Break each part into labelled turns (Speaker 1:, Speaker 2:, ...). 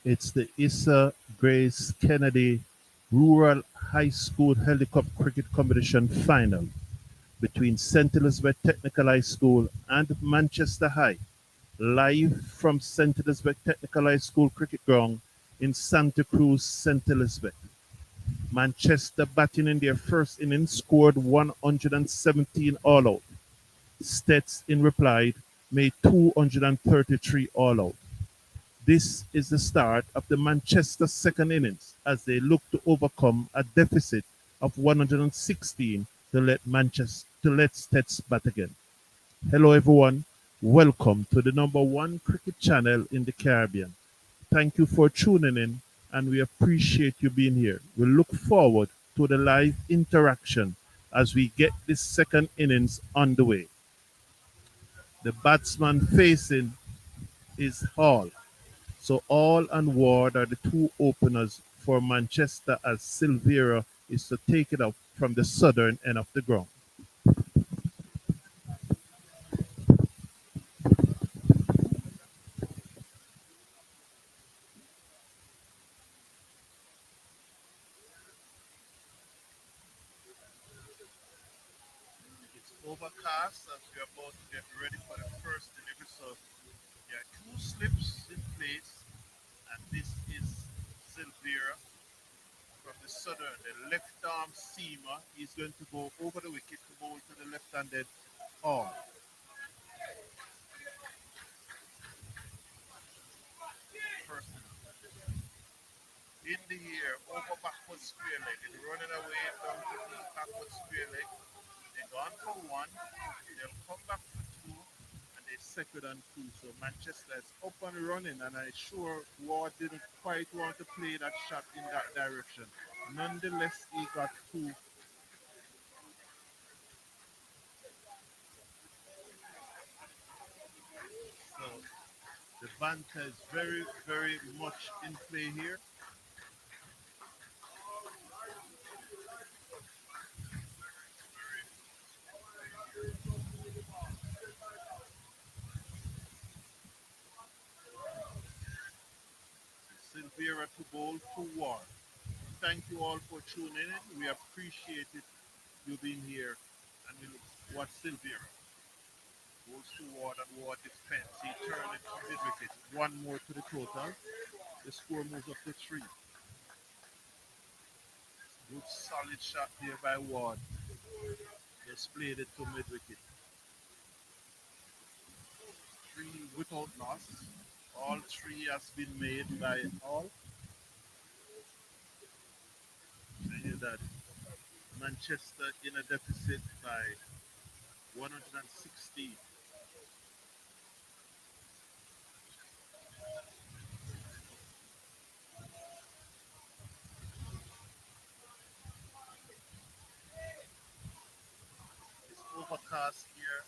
Speaker 1: It's the ISSA Grace Kennedy Rural High School Headley Cup Cricket Competition final between St. Elizabeth Technical High School and Manchester High, live from St. Elizabeth Technical High School Cricket Ground in Santa Cruz, St. Elizabeth. Manchester, batting in their first innings, scored 117 all out. STETHS, in reply, made 233 all out. This is the start of the Manchester second innings as they look to overcome a deficit of 116 to let STETHS bat again. Hello everyone, welcome to the number one cricket channel in the Caribbean. Thank you for tuning in and we appreciate you being here. We look forward to the live interaction as we get this second innings underway. The batsman facing is Hall. So All and Ward are the two openers for Manchester as Silvera is to take it up from the southern end of the ground. It's overcast as we're about to get ready for the first delivery. So there are two slips in place, and this is Silvera from the southern, the left arm seamer. He's going to go over the wicket to bowl to the left-handed arm. First in the air, over backward square leg. It's running away down to the backward square leg. They're gone for one. They'll come back for two. And they second and two. So Manchester is up and running. And I'm sure Ward didn't quite want to play that shot in that direction. Nonetheless, he got two. So the banter is very, very much in play here. Silvera to bowl to Ward. Thank you all for tuning in. We appreciate it, you being here. And we look what Silvera goes to Ward and Ward defends. He turned it to mid wicket. One more to the total. The score moves up to three. Good solid shot there by Ward. Just played it to mid wicket. Three without loss. All three has been made by all. Tell you that Manchester in a deficit by 160. It's overcast here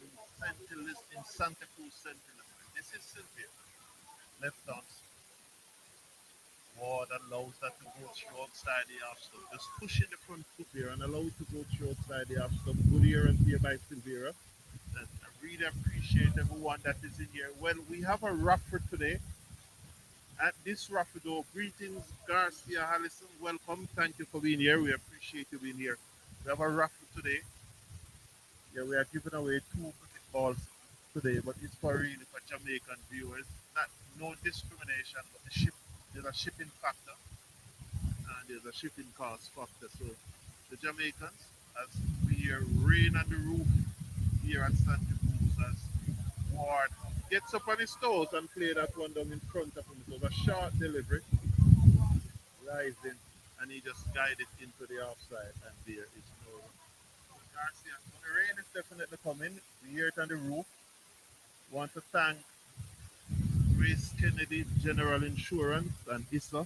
Speaker 1: in Santa Cruz, St. Elizabeth. This is Sylvia. Left arm. Ward allows that to go through outside the half stump. Just push in the front foot there and allow it to go through outside the half stump. Good here and here by Silvera. And I really appreciate everyone that is in here. Well, we have a raffle today. At this raffle, though, greetings, Garcia Hallison. Welcome. Thank you for being here. We appreciate you being here. We have a raffle today. Yeah, we are giving away two cricket balls today, but it's for really for Jamaican viewers. Not no discrimination, but there's a shipping factor and there's a shipping cost factor. So the Jamaicans, as we hear rain on the roof here at Santa Cruz, as Ward gets up on his toes and play that one down in front of him. It was a short delivery, rising, and he just guided into the offside, and there is no run. Garcia, so the rain is definitely coming. We hear it on the roof. Want to thank Grace Kennedy General Insurance and ISSA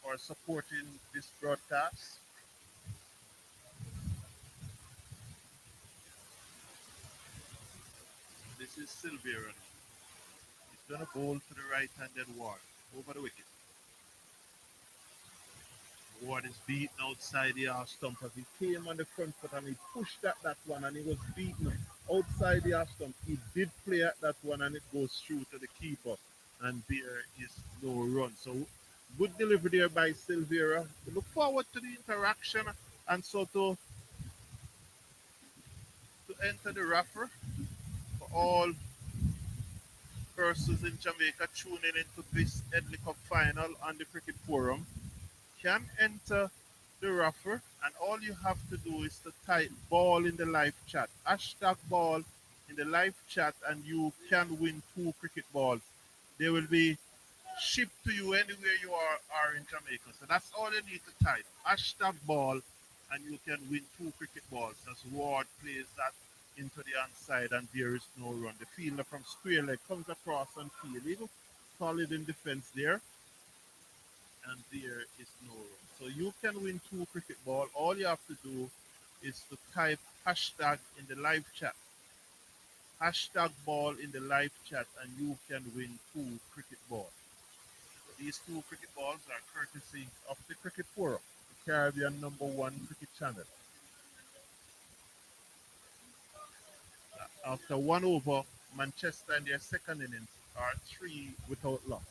Speaker 1: for supporting this broadcast. This is Silvera. He's going to bowl to the right-handed Ward over the wicket. Ward is beaten outside the half stump as he came on the front foot and he pushed that one and he was beaten. outside the off stump. He did play at that one and it goes through to the keeper. And there is no run. So good delivery there by Silvera. We look forward to the interaction and so to enter the raffle for all persons in Jamaica tuning into this Headley Cup final on the Cricket Forum can enter the raffle, and all you have to do is to type ball in the live chat, hashtag ball in the live chat, and you can win two cricket balls. They will be shipped to you anywhere you are in Jamaica. So that's all you need to type, hashtag ball, and you can win two cricket balls as Ward plays that into the onside, and there is no run. The fielder from square leg comes across and field. Solid in defense there, and there is no run. So you can win two cricket ball. All you have to do is to type hashtag in the live chat, hashtag ball in the live chat, and you can win two cricket balls. So these two cricket balls are courtesy of the Cricket Forum, the Caribbean #1 cricket channel. After one over, Manchester in their second innings are three without loss.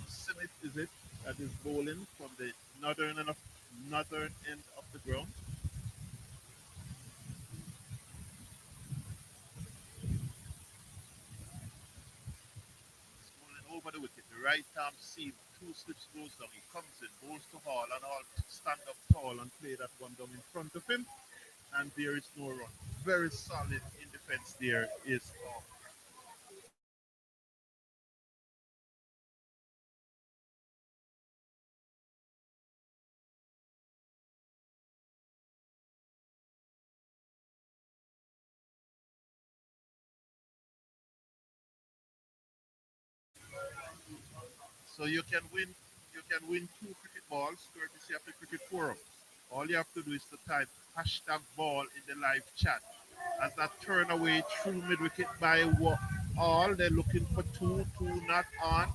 Speaker 1: Smith is it that is bowling from the northern end of the ground. He's bowling over the wicket. The right arm seam, two slips goes down. He comes in, bowls to Hall, and Hall stand up tall and play that one down in front of him. And there is no run. Very solid in defense there is all. So you can win two cricket balls courtesy of the Cricket Forum. All you have to do is to type hashtag ball in the live chat. As that turn away through mid wicket by all, they're looking for two not on.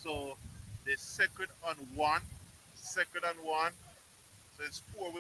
Speaker 1: So the second on one. So it's four.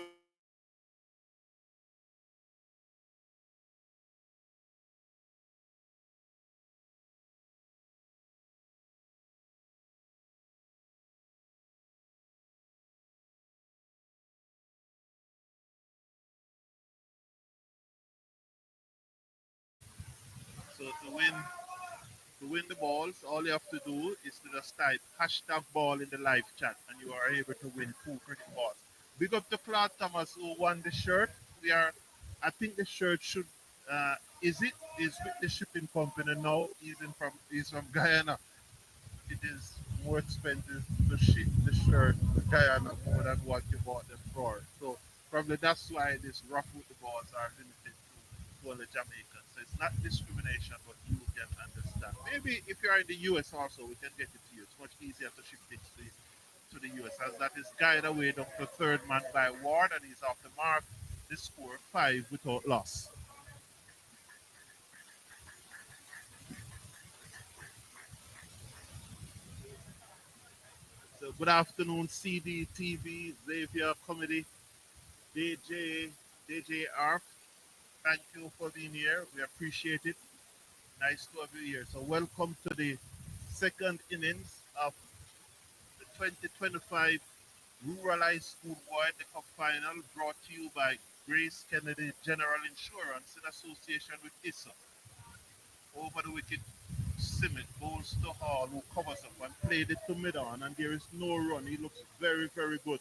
Speaker 1: So to win the balls, all you have to do is to just type hashtag ball in the live chat, and you are able to win two cricket balls. Big up to Claude Thomas who won the shirt. we are. I think the shirt should. Is it is with the shipping company now? He's from Guyana. It is more expensive to ship the shirt to Guyana more than what you bought them for. So probably that's why this rough with the balls are limited to only Jamaicans. So it's not discrimination, but you can understand. Maybe if you are in the US also, we can get it to you. It's much easier to ship things to the US as that is guided away down to third man by Ward and he's off the mark. The score five without loss. So good afternoon, CD, TV, Xavier Comedy, DJ, DJ Arf. Thank you for being here. We appreciate it. Nice to have you here. So welcome to the second innings of the 2025 Rural High School World Cup Final brought to you by Grace Kennedy General Insurance in association with ISSA. Over the wicket, Simmet goes to Hall who covers up and played it to mid on and there is no run. He looks very, very good.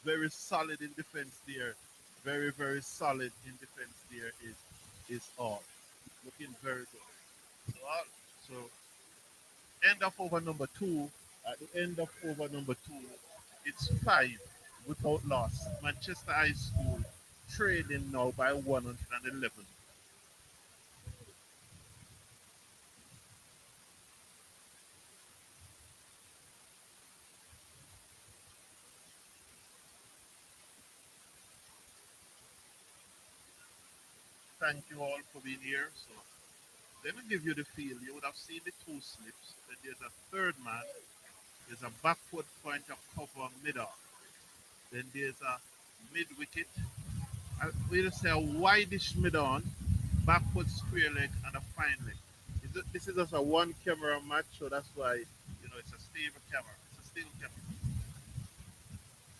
Speaker 1: Very solid in defense there. Very, very solid in defense there is all. Looking very good. So end of over number two. At the end of over number two, it's five without loss. Manchester High School trailing now by 111. Thank you all for being here. So let me give you the feel. You would have seen the two slips. Then there's a third man. There's a backward point of cover middle. Then there's a mid wicket. We'll say a wideish mid on, backward square leg, and a fine leg. This is just a one camera match, so that's why it's a stable camera. It's a still camera.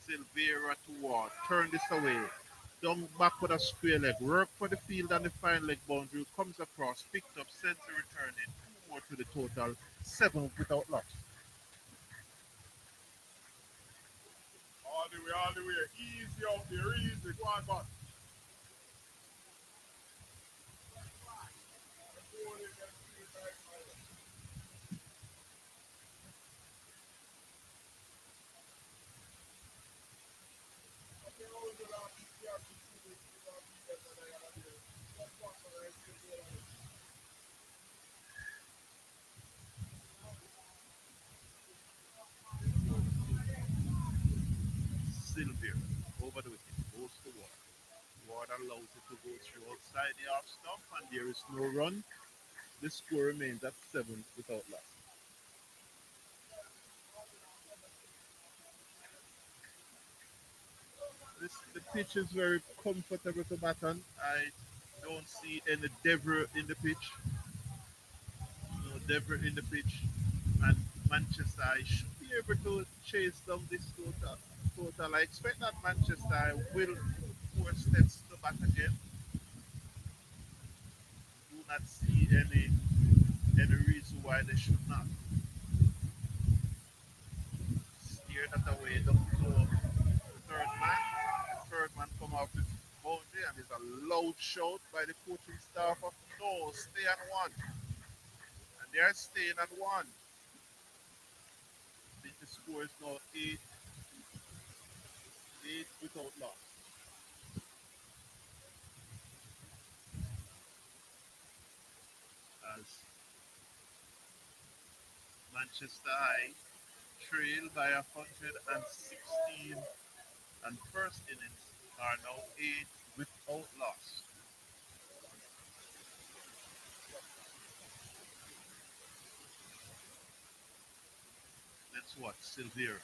Speaker 1: Silvera toward. Turn this away. Down back with a square leg. Work for the field and the fine leg boundary. Comes across. Picked up. Center returning. Two more to the total. Seven without loss. All the way. Easy up there. Easy. Go on, boss. Silvera over the wicket. Goes to Ward. Ward allows it to go through outside the off stump, and there is no run. The score remains at seven without loss. The pitch is very comfortable to bat on. I don't see any debris in the pitch. No debris in the pitch. And Manchester I should be able to chase down this total. I expect that Manchester I will force steps to bat again. Do not see any reason why they should not. Steer that away down to the third man. The third man come out with boundary and there's a loud shout by the coaching staff of no, stay on one. And they're staying at one. I think the score is now eight without loss. As Manchester High trail by 116 and first innings are now eight without loss. That's what Silvera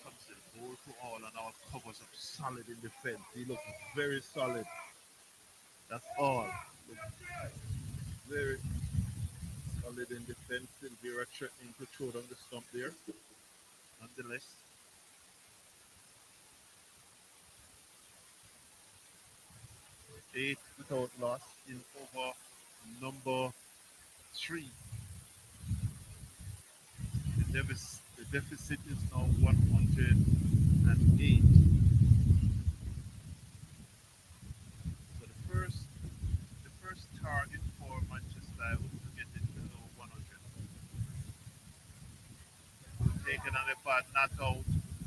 Speaker 1: comes in ball to all and all covers up solid in defense. He looks very solid. That's all. Looks very solid in defense. Silvera threatening to throw down the stump there. Nonetheless, eight without loss in over number three. The deficit is now 100. and 8. So the first target for Manchester was to get it below 100. Taken on the pad, not out,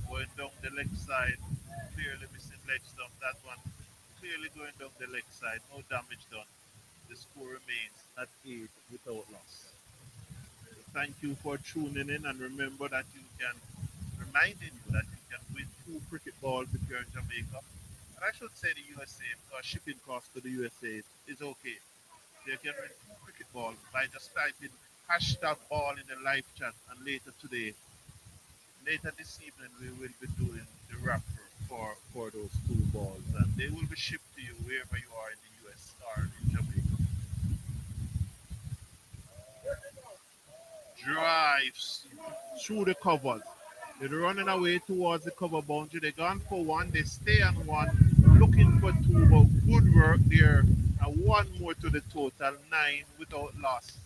Speaker 1: going down the leg side, clearly missing leg stump. That one clearly going down the leg side, no damage done. The score remains at 8 without loss. So thank you for tuning in, and remember that you can, reminding you that you can win 2 cricket balls if you're in Jamaica. And I should say the USA because shipping costs to the USA is okay. So you can win 2 cricket balls by just typing hashtag ball in the live chat, and later this evening we will be doing the raffle for those 2 balls, and they will be shipped to you wherever you are in the US or in Jamaica. Drives through the covers. They're running away towards the cover boundary. They're gone for one. They stay on one, looking for two. But good work there. And one more to the total, 9 without loss.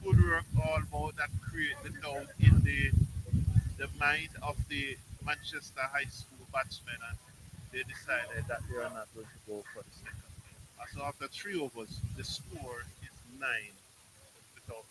Speaker 1: Good work all about that create the doubt in the mind of the Manchester High School batsmen, and they decided that they are not going to go for the second. So after 3 overs, the score is 9 without loss.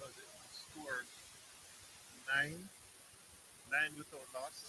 Speaker 1: So the score 9, 9 without loss.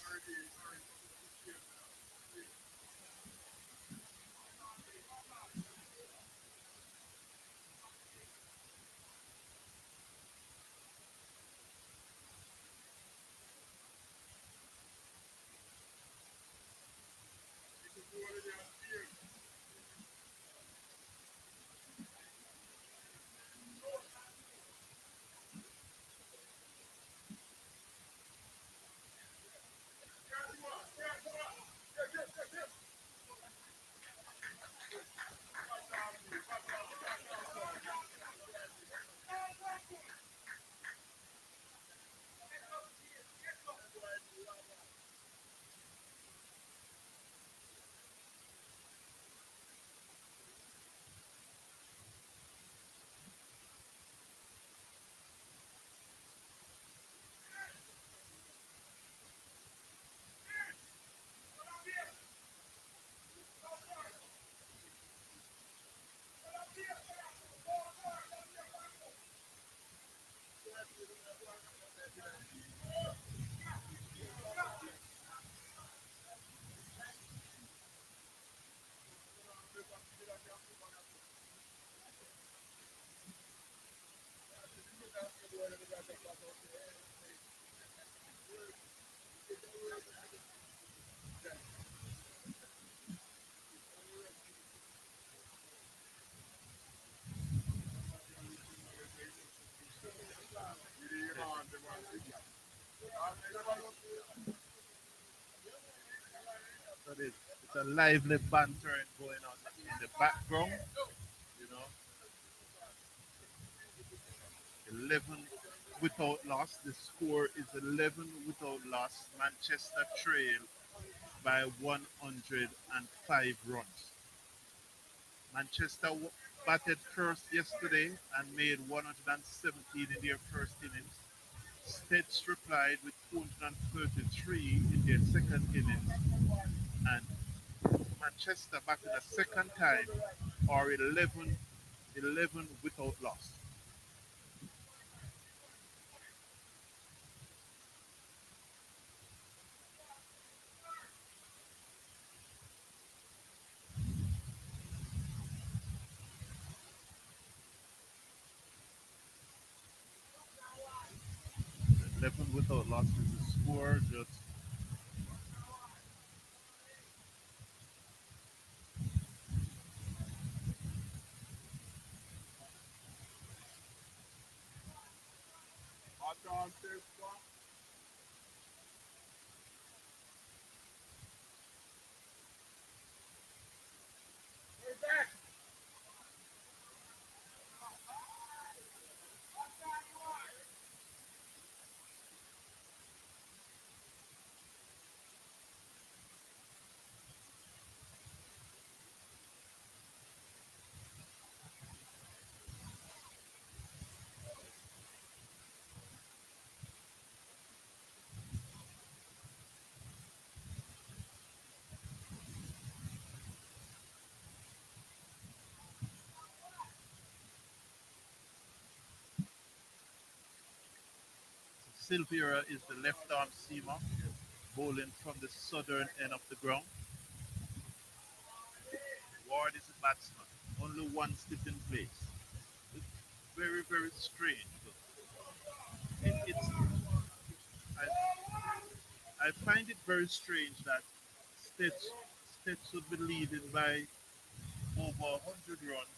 Speaker 1: So it's a lively bantering going on in the background. You know, 11 without loss. The score is 11 without loss. Manchester trail by 105 runs. Manchester batted first yesterday and made 117 in their first innings. STETHS replied with 233 in their second innings, and Manchester batted a second time or 11 without loss. 11 without loss is the score. Just Silvera is the left arm seamer, bowling from the southern end of the ground. Ward is a batsman. Only one slip in place. It's very, very strange. It's I find it very strange that Stitch Stitch would be leading by over 100 runs,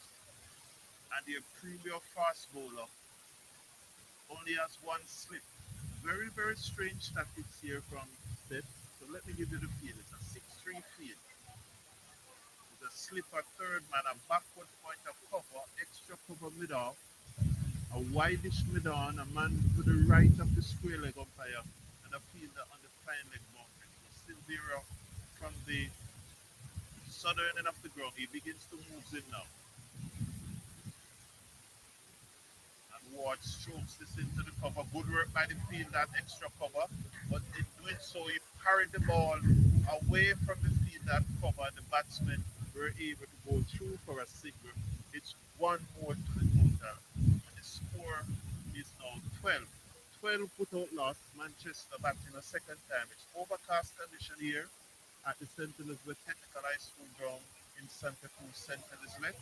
Speaker 1: and their premier fast bowler only has one slip. Very, very strange tactics here from Stitch. So let me give you the field. It's a 6-3 field. With a slip at third man, a backward point of cover, extra cover mid off, a wideish mid on, a man to the right of the square leg umpire, and a fielder on the fine leg boundary. So Silvera from the southern end of the ground, he begins to move in now. And Ward strokes this into the cover. Good work by the field, that extra cover. But in doing so, he parried the ball away from the field that cover. The batsmen were able to go through for a single. It's one more to the total. And the score is now 12. 12 without loss. Manchester batting a second time. It's overcast condition here at the St. Elizabeth Technical High School ground in Santa Cruz, St. Elizabeth.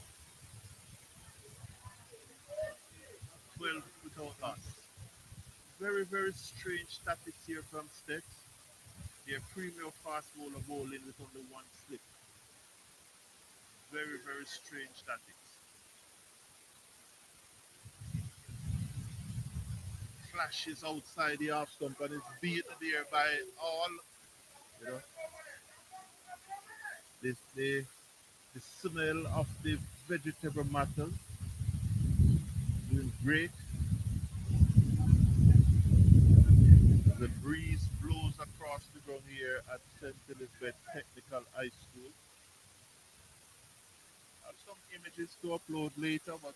Speaker 1: 12 without loss. Very, very strange tactics here from Sticks. Their premier fast bowler bowling with only one slip. Very, very strange tactics. Flashes outside the half stump and it's beaten there by all. You know, the smell of the vegetable matter doing great. The breeze blows across the ground here at St. Elizabeth Technical High School. I have some images to upload later, but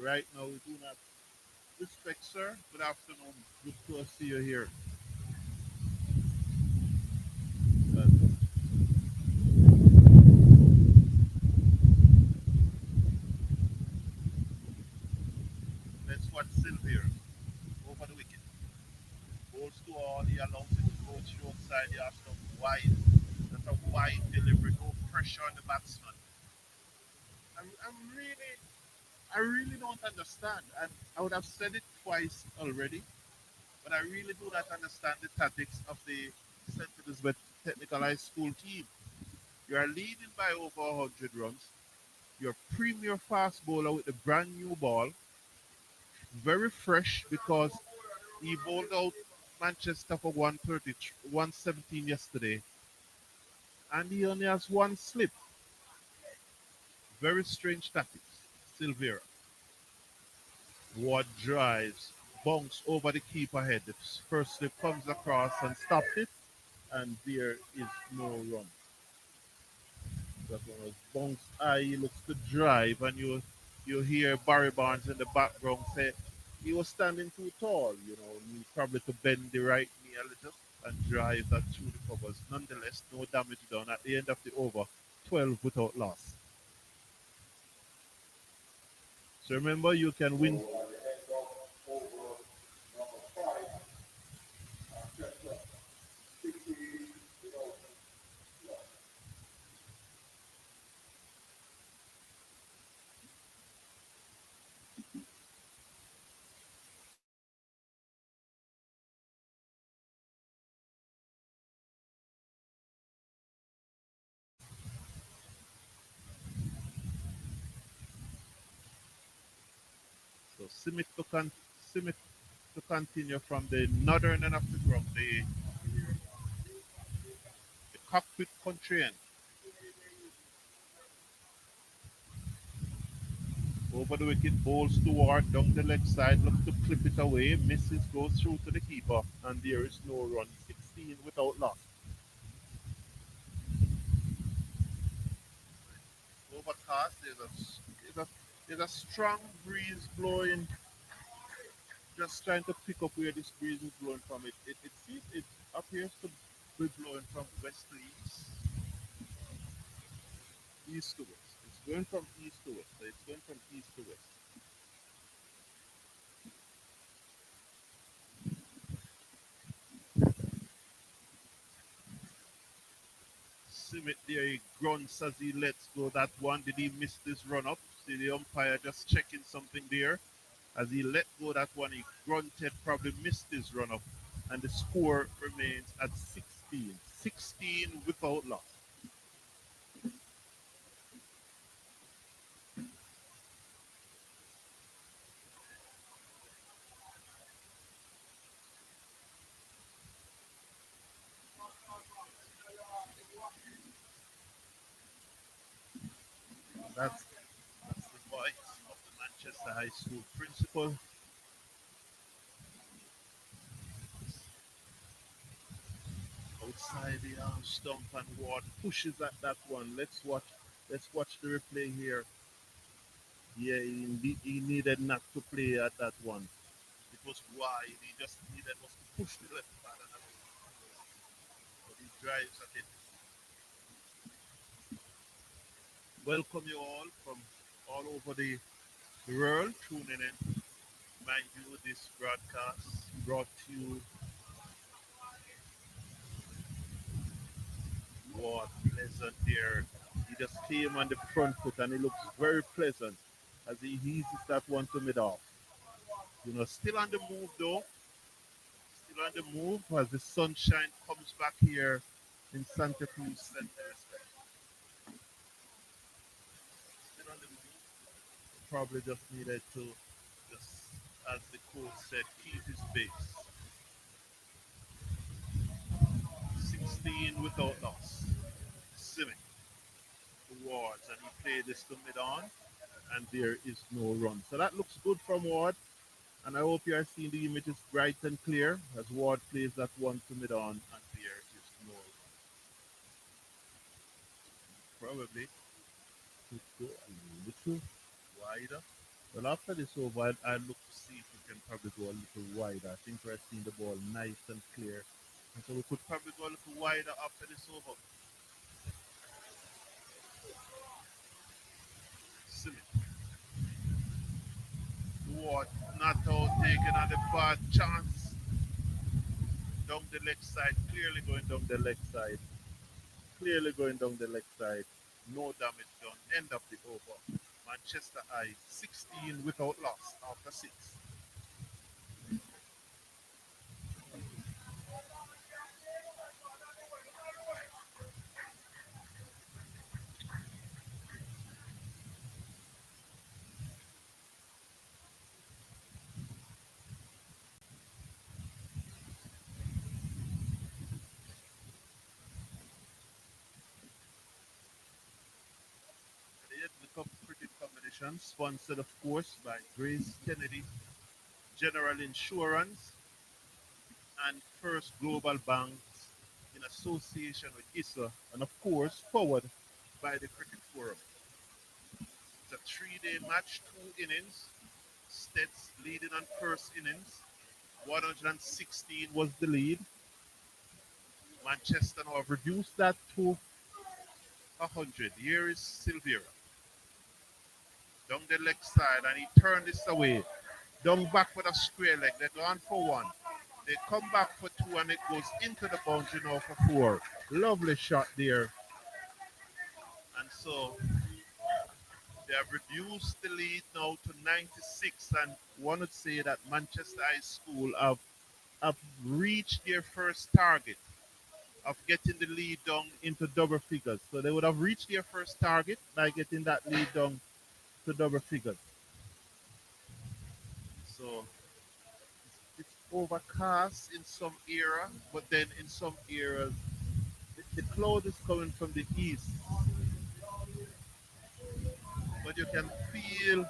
Speaker 1: right now we do not. Respect, sir. Good afternoon. Good to see you here. Uh, let's watch Sylvia over the wicket. Goes to all, he allows it to go short side, he has some wide. That's a wide delivery, no pressure on the batsman. I'm really, I really don't understand. And I would have said it twice already, but I really do not understand the tactics of the St. Elizabeth Technical High School team. You are leading by over 100 runs. Your premier fast bowler with the brand new ball, very fresh because he bowled out. Manchester for 130, 117 yesterday, and he only has one slip. Very strange tactics. Silvera. Ward drives, bonks over the keeper head. The first slip comes across and stops it, and there is no run. That one was bonks high. He looks to drive, and you hear Barry Barnes in the background say he was standing too tall. He probably to bend the right knee a little and drive that through the covers. Nonetheless, no damage done. At the end of the over, 12 without loss. So remember, you can win. So Simic to continue from the northern end of the ground, the cockpit country end. Over the wicket, bowls toward down the leg side, looks to clip it away, misses, goes through to the keeper, and there is no run. 16 without loss. Overcast, there's a strong breeze blowing, just trying to pick up where this breeze is blowing from. It appears to be blowing from west to east to west. It's going from east to west. So it's going from east to west. Simit there, he grunts as he lets go that one. Did he miss this run up? See the umpire just checking something there. As he let go that one, he grunted, probably missed his run up. And the score remains at 16. 16 without loss. That's, that's the voice of the Manchester High School principal. Outside the arm stump, and Ward pushes at that one. Let's watch the replay here. Yeah, he needed not to play at that one. It was wide. He just needed was to push the left hand, but he drives at it. Welcome you all from all over the world tuning in. Mind you, this broadcast brought to you what pleasant there. He just came on the front foot and he looks very pleasant as he eases that one to mid off. Still on the move though. Still on the move as the sunshine comes back here in Santa Cruz Center. Still on the move. Probably just needed to just, as the coach said, keep his base. 16 without loss. Simic towards, and he played this to mid on, and there is no run. So that looks good from Ward, and I hope you are seeing the images bright and clear as Ward plays that one to mid on, and there is no run. Probably could go a little wider. Well, after this over, I look to see if we can probably go a little wider. I think we're seeing the ball nice and clear. And so we could probably go a little wider after this over. Simic. Ward not out, taking on the bad chance. Down the leg side, clearly going down the leg side. Clearly going down the leg side. No damage done. End of the over. Manchester Eye 16 without loss after 6. competition, sponsored, of course, by Grace Kennedy General Insurance and First Global Banks in association with ISSA, and of course, powered by the Cricket Forum. It's a 3-day match, 2 innings. STETHS leading on first innings. 116 was the lead. Manchester now have reduced that to 100. Here is Silvera. Down the leg side, and he turned this away. Down back with a square leg. They're gone for one. They come back for two, and it goes into the boundary now for four. Lovely shot there. And so they have reduced the lead now to 96. And one would say that Manchester High School have reached their first target of getting the lead down into double figures. So they would have reached their first target by getting that lead down to double figures. So it's overcast in some area, but then in some areas the cloud is coming from the east, but you can feel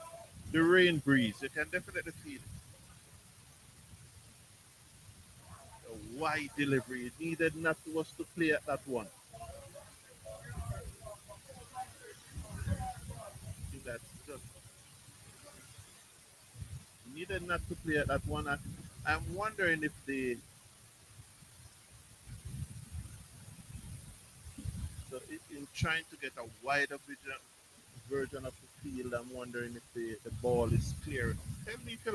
Speaker 1: the rain breeze. You can definitely feel it. A wide delivery. It needed not to us to play at that one. I think that's just needed not to play at that one. I'm wondering if they so in trying to get a wider version of the field. I'm wondering if the ball is clear. Tell me if you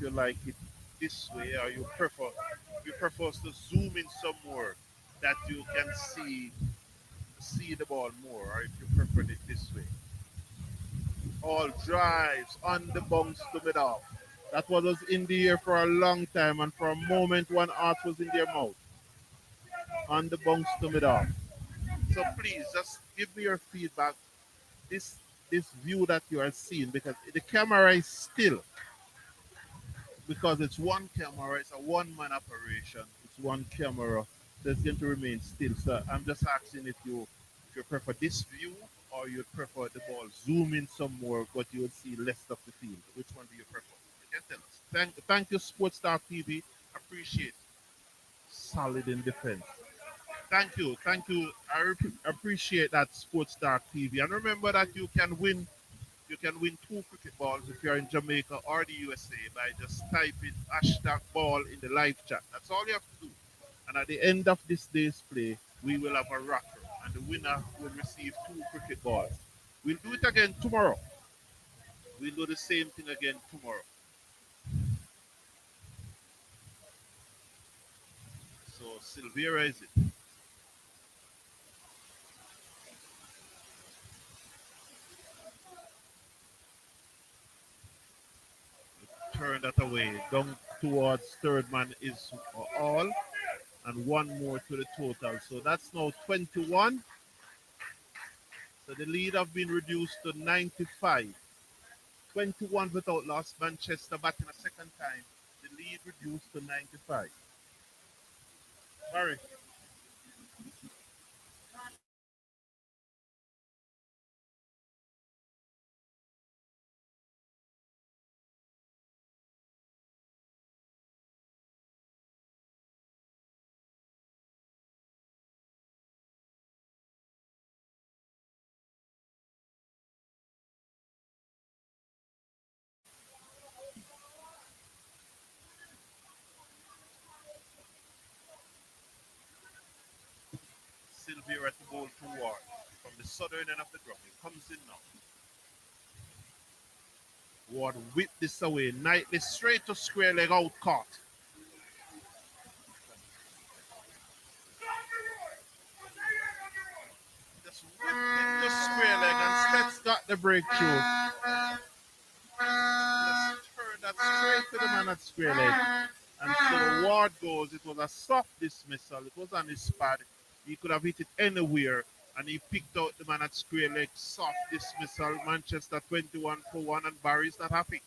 Speaker 1: like it this way, or you prefer us to zoom in some more that you can see the ball more, or if you prefer it this way. All drives on the bounce to mid off. That was in the air for a long time, and for a moment, one heart was in their mouth on the bounce to mid off. So please just give me your feedback. This this view that you are seeing, because the camera is still, because it's one camera, it's a one-man operation. It's one camera, so it's going to remain still. So I'm just asking if you prefer this view, or you prefer the ball zoom in some more, but you would see less of the field. Which one do you prefer? You can tell us. Thank you, Sports Star TV. Appreciate it. Solid in defense. Thank you. Appreciate that, Sports Star TV. And remember that you can win two cricket balls if you're in Jamaica or the USA by just typing hashtag ball in the live chat. That's all you have to do. And at the end of this day's play, we will have a raffle, and the winner will receive two cricket balls. We'll do it again tomorrow. We'll do the same thing again tomorrow. So Silvera is it. Turn that away. Down towards third man is all, and one more to the total. So that's now 21. So the lead have been reduced to 95. 21 without loss. Manchester batting a second time. The lead reduced to 95. Barry, Sylvia at the ball to Ward. From the southern end of the ground. He comes in now. Ward whip this away. Knightley straight to square leg out caught. Just whipped into square leg, and Stets got the breakthrough. Just turned that straight to the man at square leg. And so Ward goes. It was a soft dismissal. It was on his pad. He could have hit it anywhere, and he picked out the man at square leg. Soft dismissal. Manchester 21 for 1, and Barry's not happy.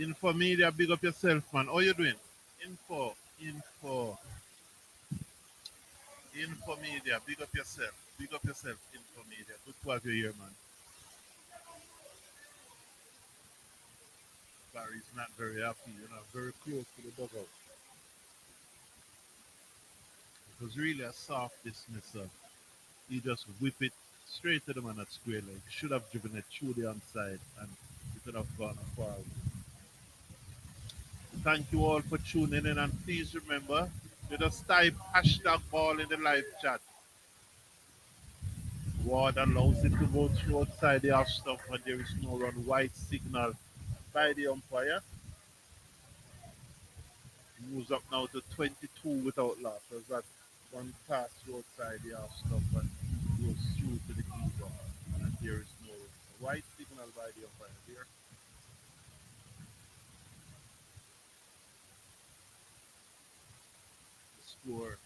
Speaker 1: Info Media, big up yourself, man. How you doing? Info, info, info Media, big up yourself. Big up yourself, Info Media. Good to have you here, man. Barry's not very happy, very close to the dugout. It was really a soft dismissal. He just whip it straight to the man at square leg. Should have driven it through the onside and it could have gone far. Thank you all for tuning in and please remember to just type hashtag ball in the live chat. Ward allows it to go through outside the half stop when there is no run. White signal by the umpire. Moves up now to 22 without loss. As that one pass through outside the half stop and goes through to the keeper. And there is no white signal by the umpire here. Score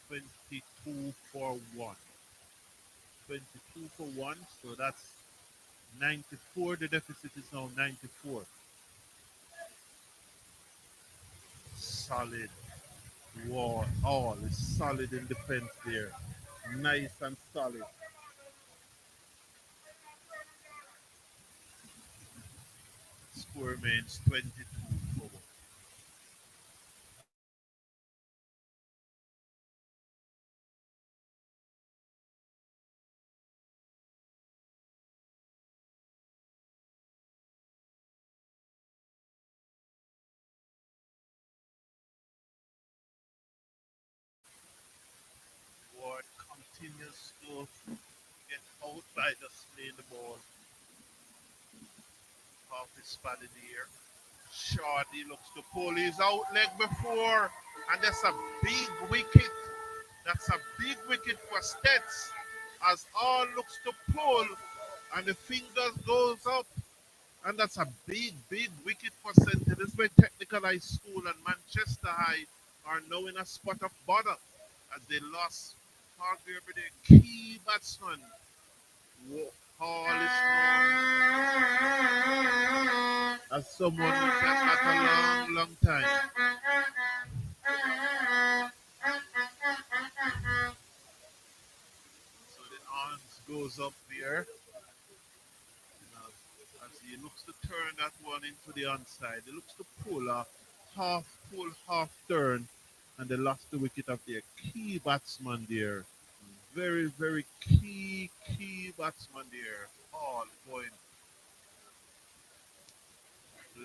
Speaker 1: 22 for 1. 22 for 1. So that's 94. The deficit is now 94. Solid wall. All is solid in defense there. Nice and solid. Score remains 22 for 1. Ward continues to get out by just playing the ball off his pad in the air. Shorty looks to pull his out leg before, and that's a big wicket. That's a big wicket for STETHS as all looks to pull, and the fingers goes up, and that's a big, big wicket for St. Elizabeth Technical High School and Manchester High are now in a spot of bother as they lost arguably their key batsman. Hall is known as someone who can bat a long, long time. So the arms goes up there. As he looks to turn that one into the onside. He looks to pull a half pull, half turn, and they lost the wicket of their key batsman there. Very, very key batsman there. All going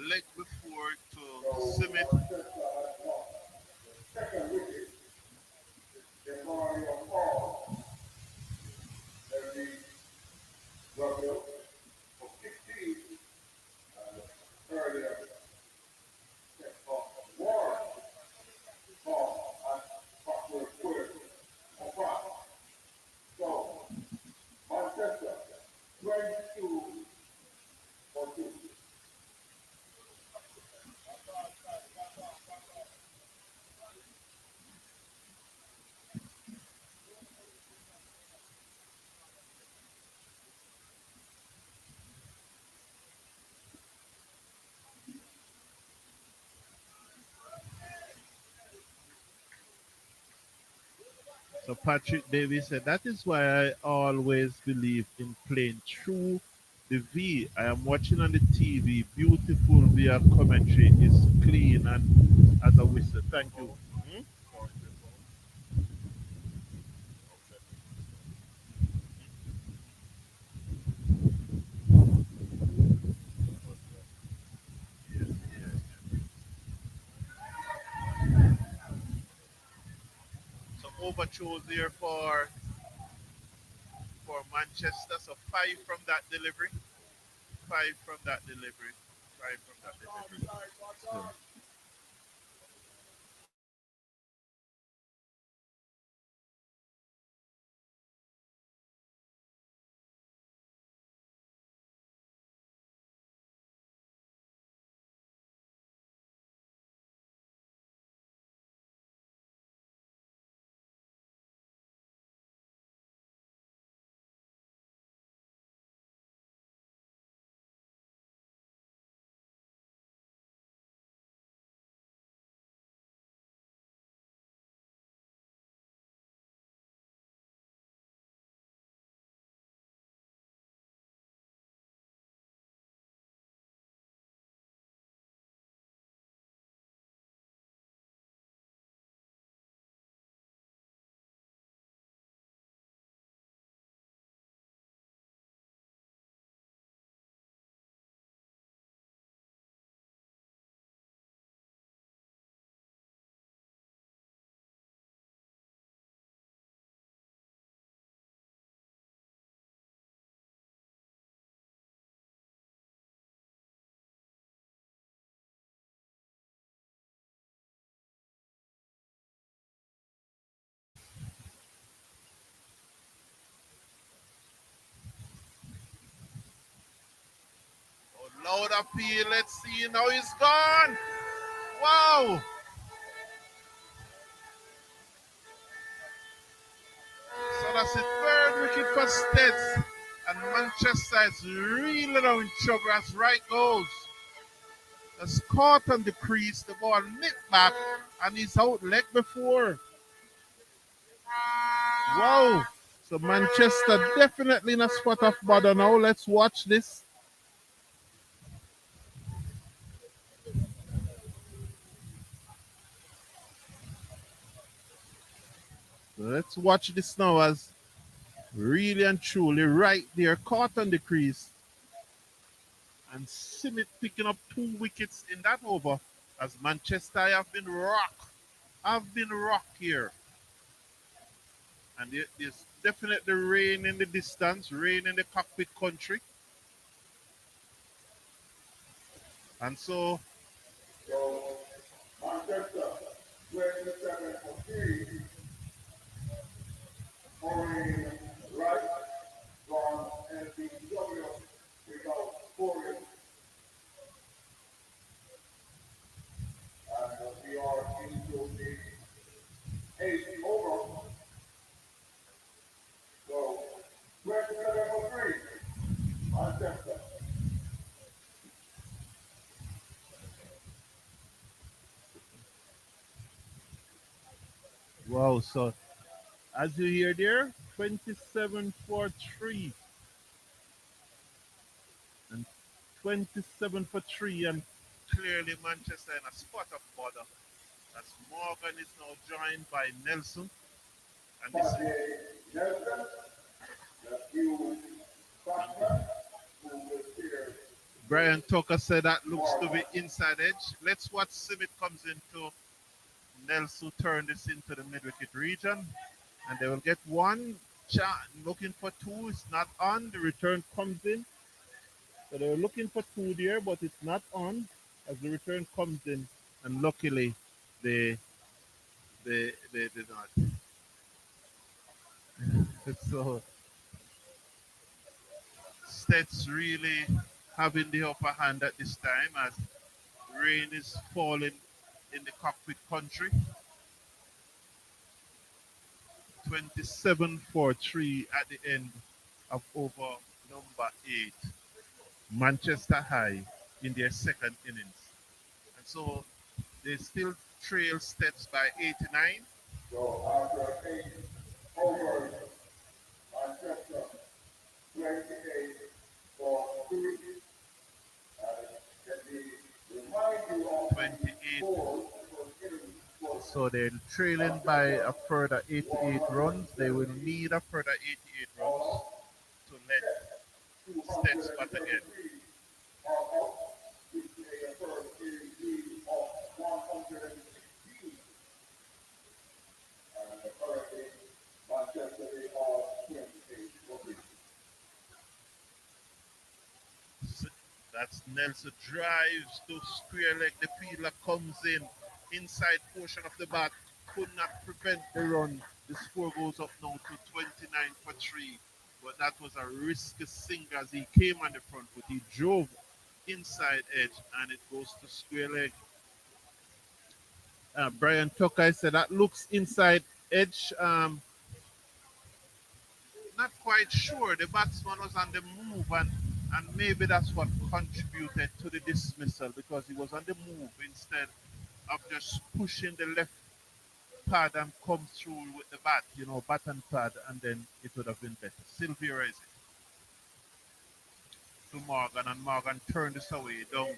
Speaker 1: leg before to Simit. So Patrick Davis said, that is why I always believe in playing through the V. I am watching on the TV. Beautiful via commentary is clean and as a whistle. Thank you. Hmm? Yeah, yeah. So overthrows here for Manchester. So five from that delivery. Five from that delivery. Five from that delivery. So, Loud appeal. Let's see. Now he's gone. Wow. So that's the third wicket for STETHS. And Manchester is really now in trouble as right goes. That's caught on the crease. The ball nipped back and he's out leg before. Wow. So Manchester definitely in a spot of bother now. Let's watch this. Let's watch this now as really and truly right there, caught on the crease. And Simit picking up 2 wickets in that over as Manchester have been rock here. And there's definitely rain in the distance, rain in the cockpit country. And so Manchester, 27 for 3, scoring right, gone, and the W without scoring. And we are into the 8th over. So, 27 for 3, Manchester. Wow, so as you hear there, 27 for 3 and 27 for 3, and clearly Manchester in a spot of bother. As Morgan is now joined by Nelson. And this is Nelson, Brian Tucker said that looks to be inside edge. Let's watch Simit comes into Nelson turn this into the mid wicket region. And they will get one chance. Looking for two. It's not on. The return comes in. So they were looking for two there, but it's not on as the return comes in. And luckily, they did not. So STETHS really having the upper hand at this time as rain is falling in the cockpit country. 27 for 3 at the end of over number 8. Manchester High in their second innings. And so they still trail STETHS by 89. So after 8 overs, Manchester 28 for 3. 28. So they're trailing by a further 88 runs. They will need a further 88 runs to let STETHS bat again. That's Nelson drives to square leg. The fielder comes in inside portion of the bat. Could not prevent the run. The score goes up now to 29 for 3. But that was a risky single as he came on the front foot. He drove inside edge and it goes to square leg. Brian Tucker said that looks inside edge. Not quite sure. The batsman was on the move, and maybe that's what contributed to the dismissal because he was on the move instead of just pushing the left pad and come through with the bat, bat and pad, and then it would have been better. Sylvia raised it to Morgan, and Morgan turned this away down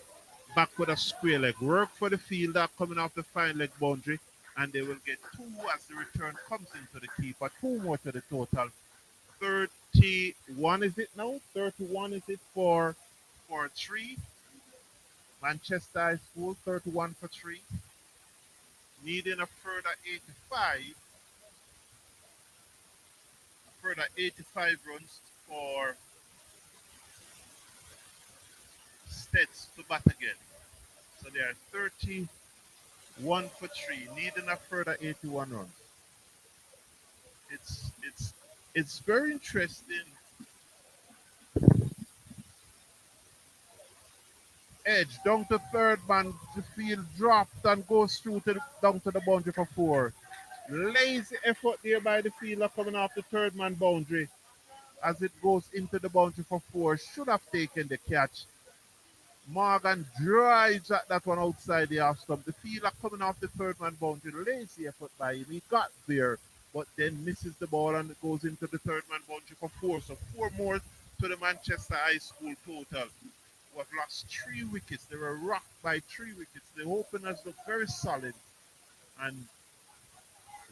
Speaker 1: back with a square leg. Work for the fielder coming off the fine leg boundary, and they will get 2 as the return comes into the keeper. 2 more to the total. 31 is it now? 31 is it for 3? Manchester is full, 31 for 3. Needing a further 85 runs for STETHS to bat again. So they are 31 for 3, needing a further 81 runs. It's very interesting. Edge down to third man. The field dropped and goes through to down to the boundary for four. Lazy effort there by the fielder coming off the third man boundary as it goes into the boundary for four. Should have taken the catch. Morgan drives at that one outside the half stump. The fielder coming off the third man boundary. Lazy effort by him. He got there, but then misses the ball and it goes into the third man boundary for four. So four more to the Manchester High School total, who have lost 3 wickets. They were rocked by 3 wickets. The openers looked very solid, and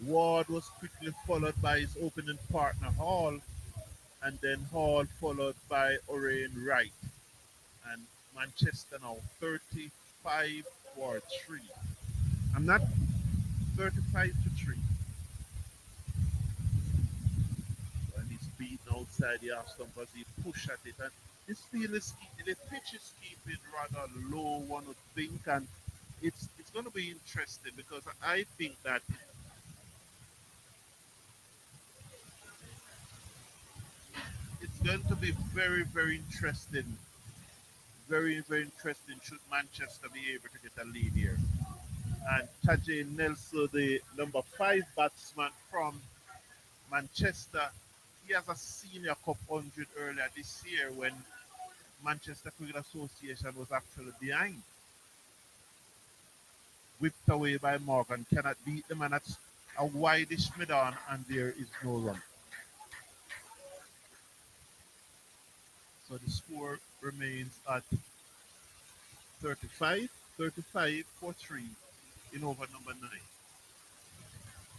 Speaker 1: Ward was quickly followed by his opening partner Hall, and then Hall followed by Orion Wright. And Manchester now 35 for 3. I'm not 35 to 3. And he's beaten outside the half stump as he push at it. And this field is the pitch is keeping rather low, one would think, and it's going to be interesting because I think that it's going to be very, very interesting. Very, very interesting should Manchester be able to get a lead here. And Tajay Nelson, the number 5 batsman from Manchester, he has a Senior Cup 100 earlier this year when Manchester Cricket Association was actually behind. Whipped away by Morgan, cannot beat the man at a wideish mid on, and there is no run. So the score remains at 35, 35 for 3 in over number 9.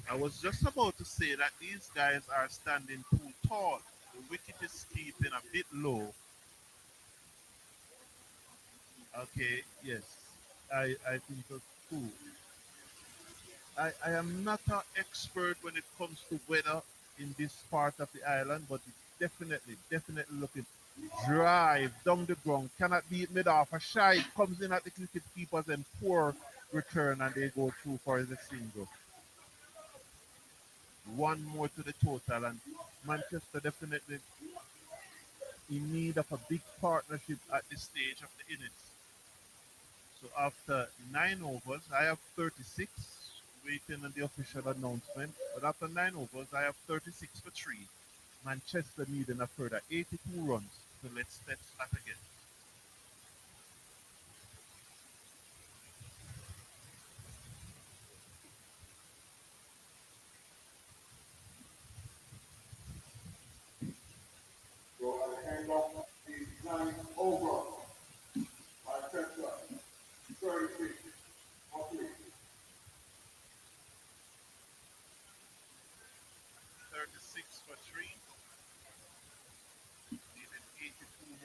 Speaker 1: I was just about to say that these guys are standing too tall. The wicket is keeping a bit low. Okay, yes, I think so too. I am not an expert when it comes to weather in this part of the island, but it's definitely looking drive down the ground. Cannot beat mid off. A shy comes in at the cricket keepers and poor return, and they go through for the single. One more to the total, and Manchester definitely in need of a big partnership at this stage of the innings. So after 9 overs, I have 36, waiting on the official announcement. But after 9 overs, I have 36 for 3. Manchester needing a further 82 runs to let STETHS start again. So at the end of the ninth over, Manchester 36 for 3. 36 for 3, needing 82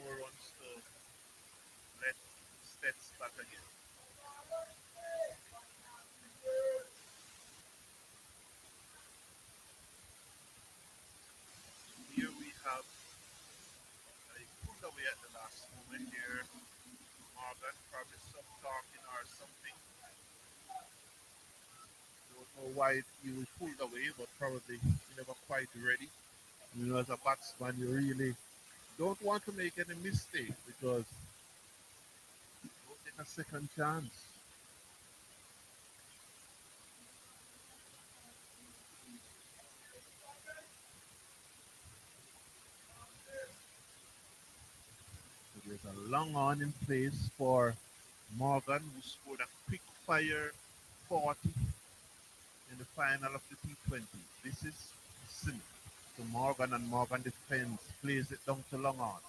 Speaker 1: more runs to let STETHS start again. Here we have a pulled away at the last moment here. Morgan, probably some talking or something. Don't know why he was pulled away, but probably he never quite ready. As a batsman, you really don't want to make any mistake because don't take a second chance. So there's a long on in place for Morgan, who scored a quick fire 40 in the final of the T20. This is simple. To Morgan, and Morgan defends, plays it down to long on.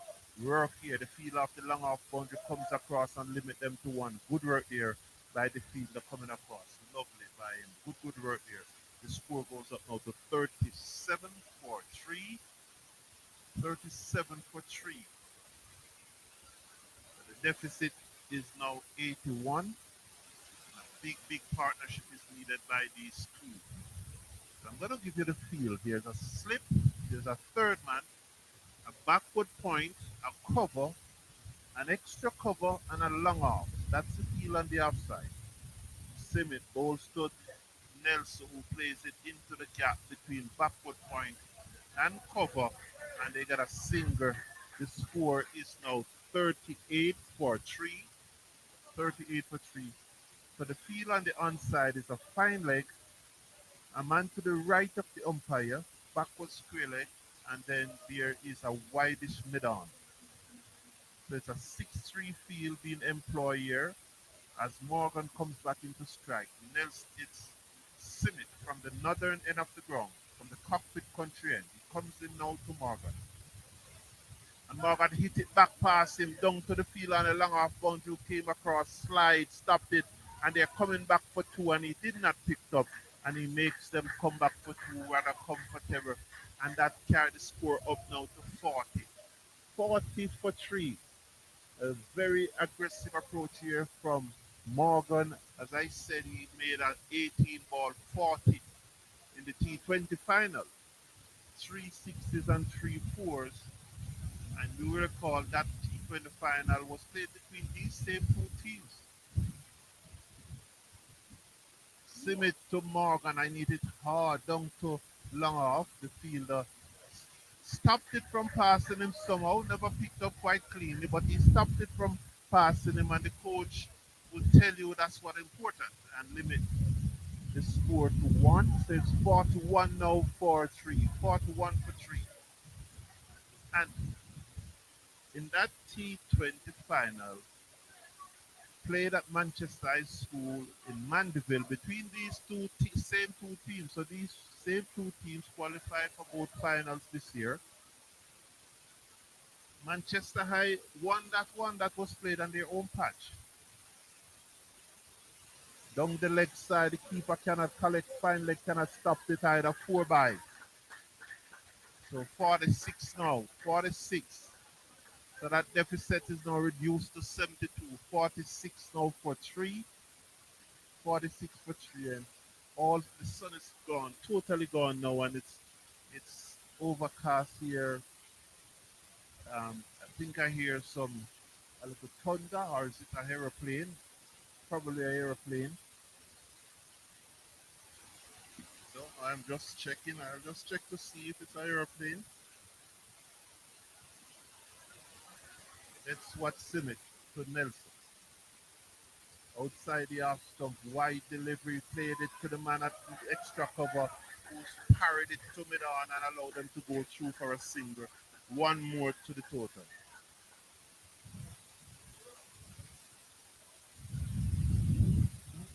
Speaker 1: Work here, the field off the long off boundary comes across and limit them to one. Good work there by the fielder coming across. Lovely by him. Good work there. The score goes up now to 37 for 3. 37 for 3. So the deficit is now 81. A big partnership is needed by these two. So I'm going to give you the field. Here's a slip. There's a third man, a backward point, a cover, an extra cover, and a long off. That's the field on the outside. Simit bowls to Nelson, who plays it into the gap between backward point and cover, and they got a single. The score is now 38 for 3. 38 for 3. So the field on the onside is a fine leg, a man to the right of the umpire, backward square leg, and then there is a wideish mid-on. So it's a 6-3 field being employed here as Morgan comes back into strike. Nelson hits Simit from the northern end of the ground, from the cockpit country end. He comes in now to Morgan. And Morgan hit it back past him down to the field on a long off boundary, came across, slide, stopped it, and they're coming back for two, and he did not pick up, and he makes them come back for two rather comfortable, and that carried the score up now to 40. 40 for 3. A very aggressive approach here from Morgan. As I said, he made an 18 ball 40 in the T20 final. 3 6s and 3 4s. And you will recall that T20 final was played between these same two teams. Simit to Morgan. I need it hard down to long off. The fielder stopped it from passing him somehow. Never picked up quite cleanly, but he stopped it from passing him. And the coach will tell you that's what important and limit the score to 1. So it's 41 now for 3. 41 for 3. And in that T20 final, played at Manchester High School in Mandeville between these same two teams. So these same two teams qualified for both finals this year. Manchester High won that one that was played on their own patch. Down the leg side, the keeper cannot collect, fine leg cannot stop it either 4 by. So 46 now, 46. So that deficit is now reduced to 72. 46 now for 3. 46 for 3. And all the sun is gone, totally gone now, and it's overcast here. I think I hear a little thunder, or is it an aeroplane? Probably an aeroplane. So I'm just checking. I'll just check to see if it's an aeroplane. That's what Simit to Nelson. Outside the off stump, wide delivery, played it to the man at the extra cover, who's parried it to mid-on and allowed them to go through for a single. One more to the total.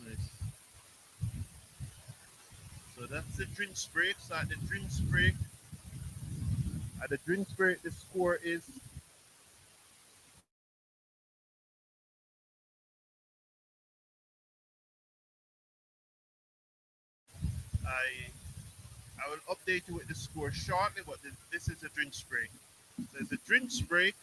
Speaker 1: Nice. So that's the drinks break. So at the drinks break, the score is I will update you with the score shortly, but this is a drinks break. There's a drinks break.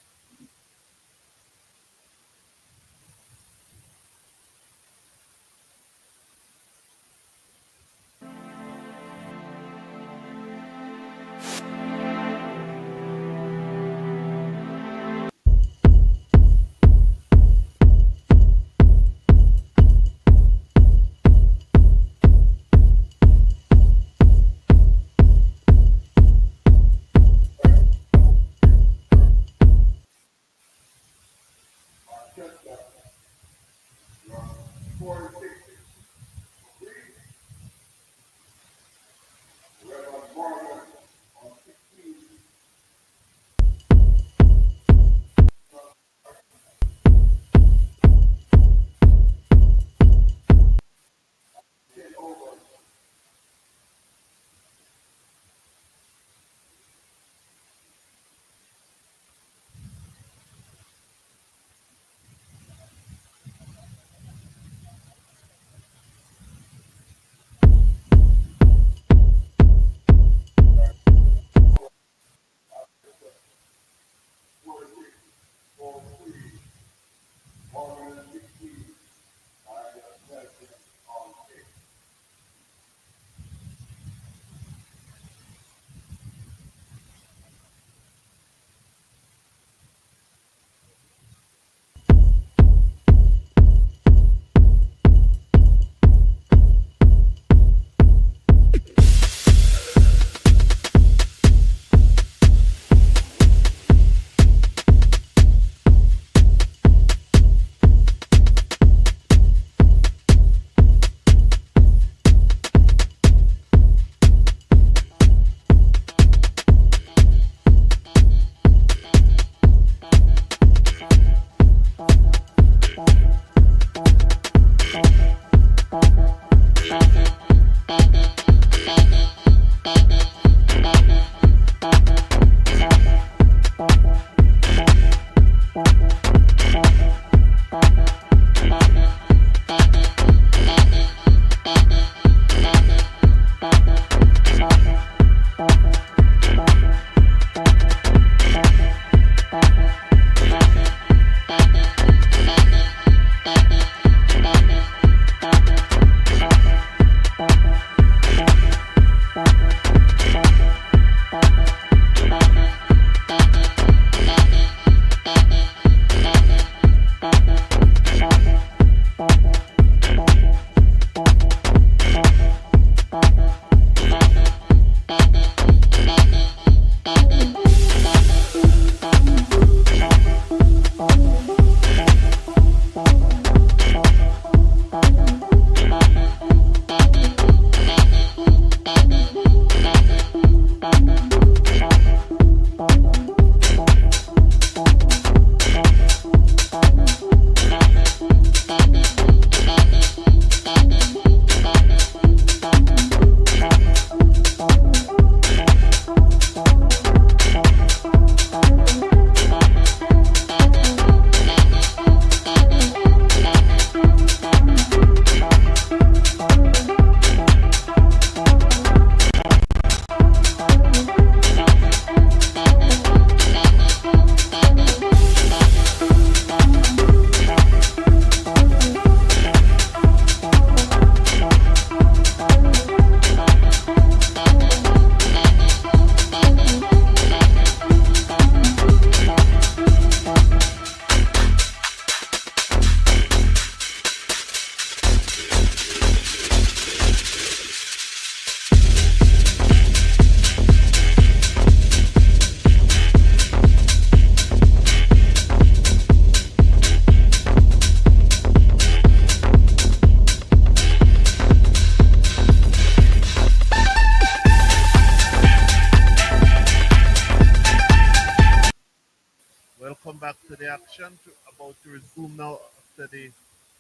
Speaker 1: Welcome back to the action. About to resume now after the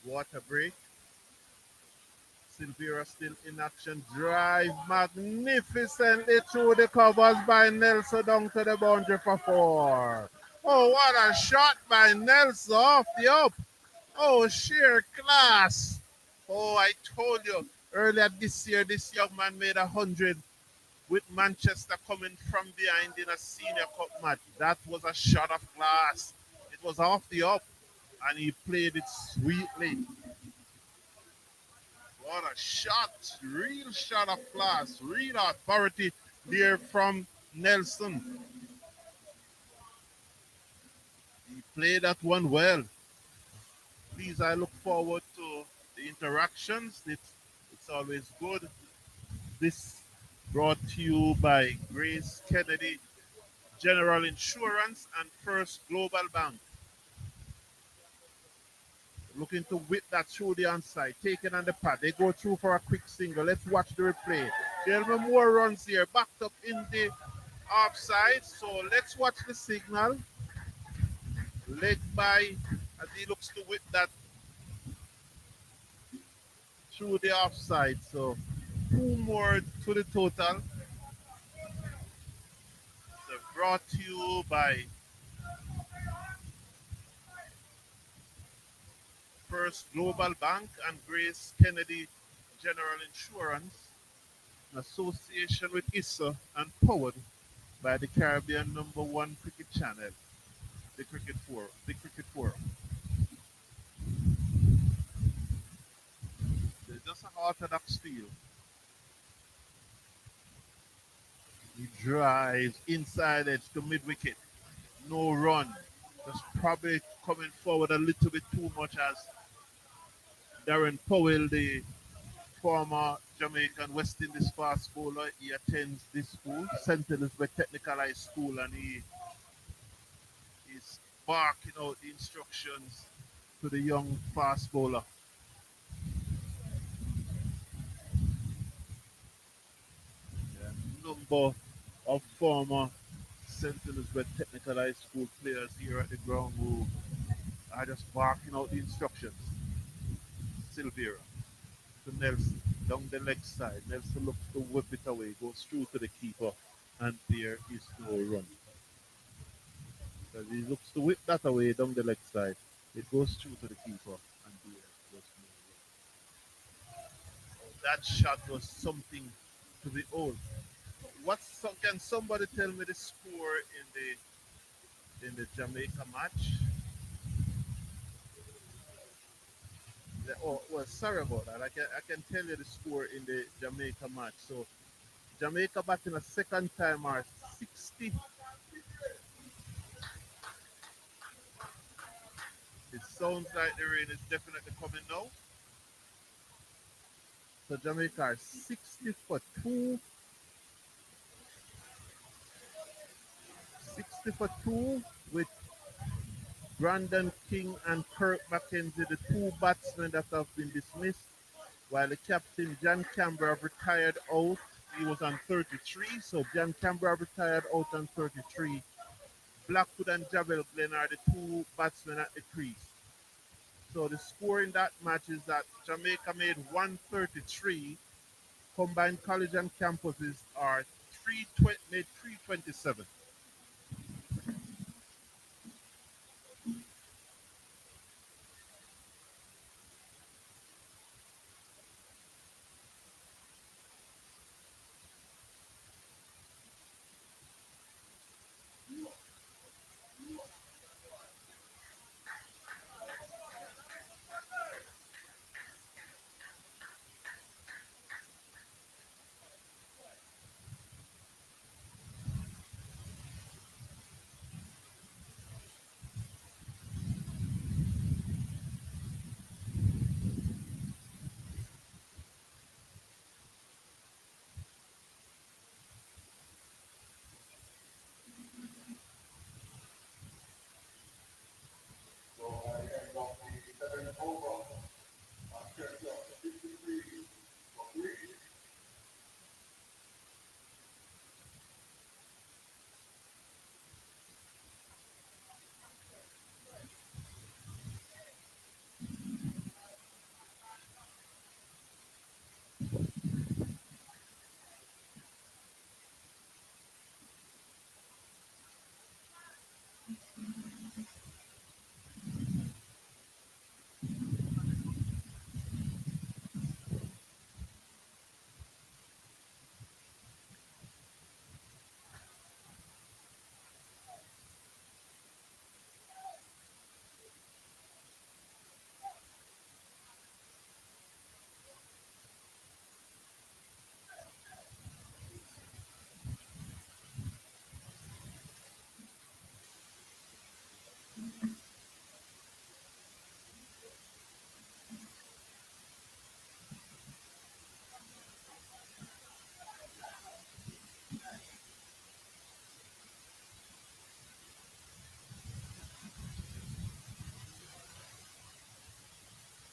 Speaker 1: water break. Silvera still in action. Drive magnificently through the covers by Nelson down to the boundary for four. Oh, what a shot by Nelson off the up. Oh, sheer class. Oh, I told you earlier this year, this young man made 100 with Manchester coming from behind in a senior cup match. That was a shot of class. It was off the up, and he played it sweetly. What a shot! Real shot of class, real authority there from Nelson. He played that one well. Please, I look forward to the interactions. It's always good. This brought to you by Grace Kennedy General Insurance and First Global Bank. Looking to whip that through the onside, taken on the pad. They go through for a quick single. Let's watch the replay. Gentlemen, more runs here, backed up in the offside. So let's watch the signal. Led by as he looks to whip that through the offside. So two more to the total. So brought to you by First Global Bank and Grace Kennedy General Insurance, in association with ISSA and powered by the Caribbean number one cricket channel, the Cricket Forum. The Cricket Forum. There's just an orthodox feel. He drives inside edge to mid wicket. No run. Just probably coming forward a little bit too much as Darren Powell, the former Jamaican West Indies fast bowler. He attends this school, St. Elizabeth Technical High School, and he is barking out the instructions to the young fast bowler. A number of former St. Elizabeth Technical High School players here at the ground who are just barking out the instructions. Silvera to Nelson. down the leg side. Nelson looks to whip it away, goes through to the keeper, and there is no run. Because he looks to whip that away down the leg side. It goes through to the keeper, and there was no run. That shot was something to behold. Can somebody tell me the score in the Jamaica match? Oh, well, sorry about that. I can tell you the score in the Jamaica match. So Jamaica batting a second time are 60. It sounds like the rain is definitely coming now. So Jamaica are 60 for 2, 60 for 2 with Brandon King and Kirk McKenzie, the two batsmen that have been dismissed, while the captain John Campbell retired out. He was on 33, so John Campbell retired out on 33. Blackwood and Javel Glenn are the two batsmen at the crease. So the score in that match is that Jamaica made 133. Combined college and campuses are 320, made 327.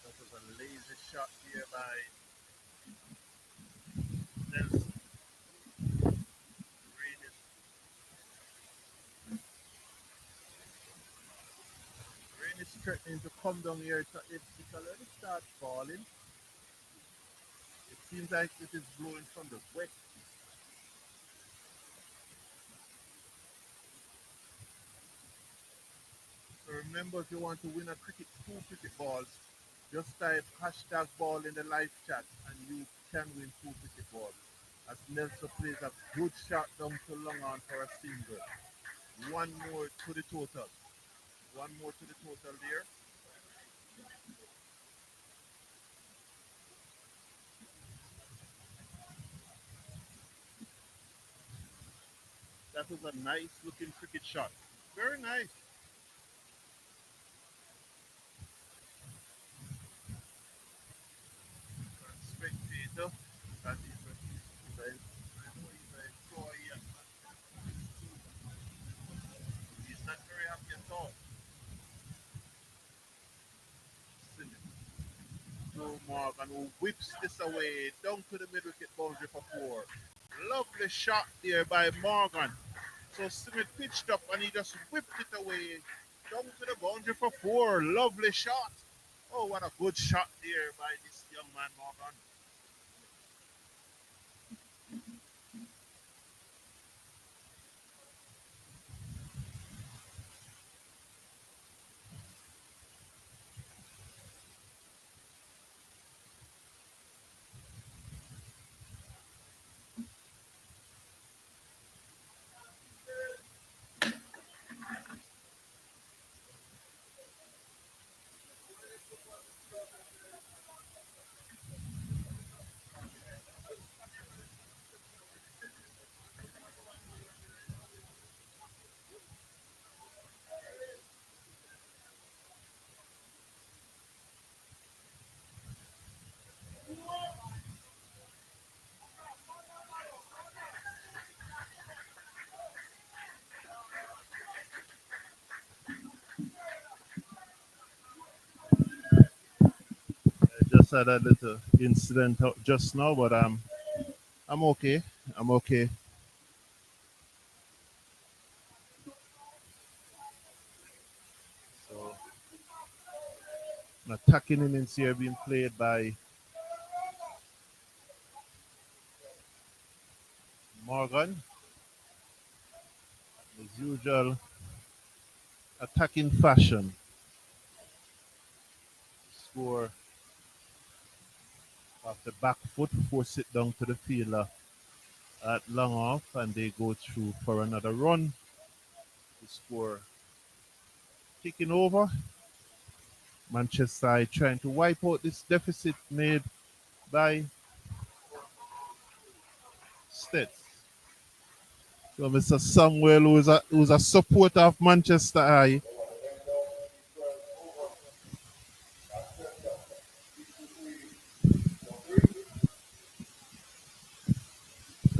Speaker 1: That was a lazy shot here by Nelson. Rain is, rain is threatening to come down here. It already started falling. It seems like it is blowing from the west. So remember, if you want to win a two cricket balls, just type hashtag ball in the live chat and you can win two cricket balls. As Nelson plays a good shot down to long on for a single. One more to the total. One more to the total there. That was a nice looking cricket shot. Very nice. Spectator. That is a toy. He's not very happy at all. Joe Morgan who whips this away down to the middle wicket boundary for four. Lovely shot there by Morgan. So Smith pitched up and he just whipped it away down to the boundary for four. Lovely shot. Oh, what a good shot there by this young man, Morgan. just had a little incident just now, but I'm okay. I'm okay. So an attacking innings here being played by Morgan. As usual, attacking fashion. Score off the back foot, force it down to the fielder at long off, and they go through for another run. The score kicking over. Manchester side trying to wipe out this deficit made by STETHS. So Mr. Samuel, who's a supporter of Manchester Eye,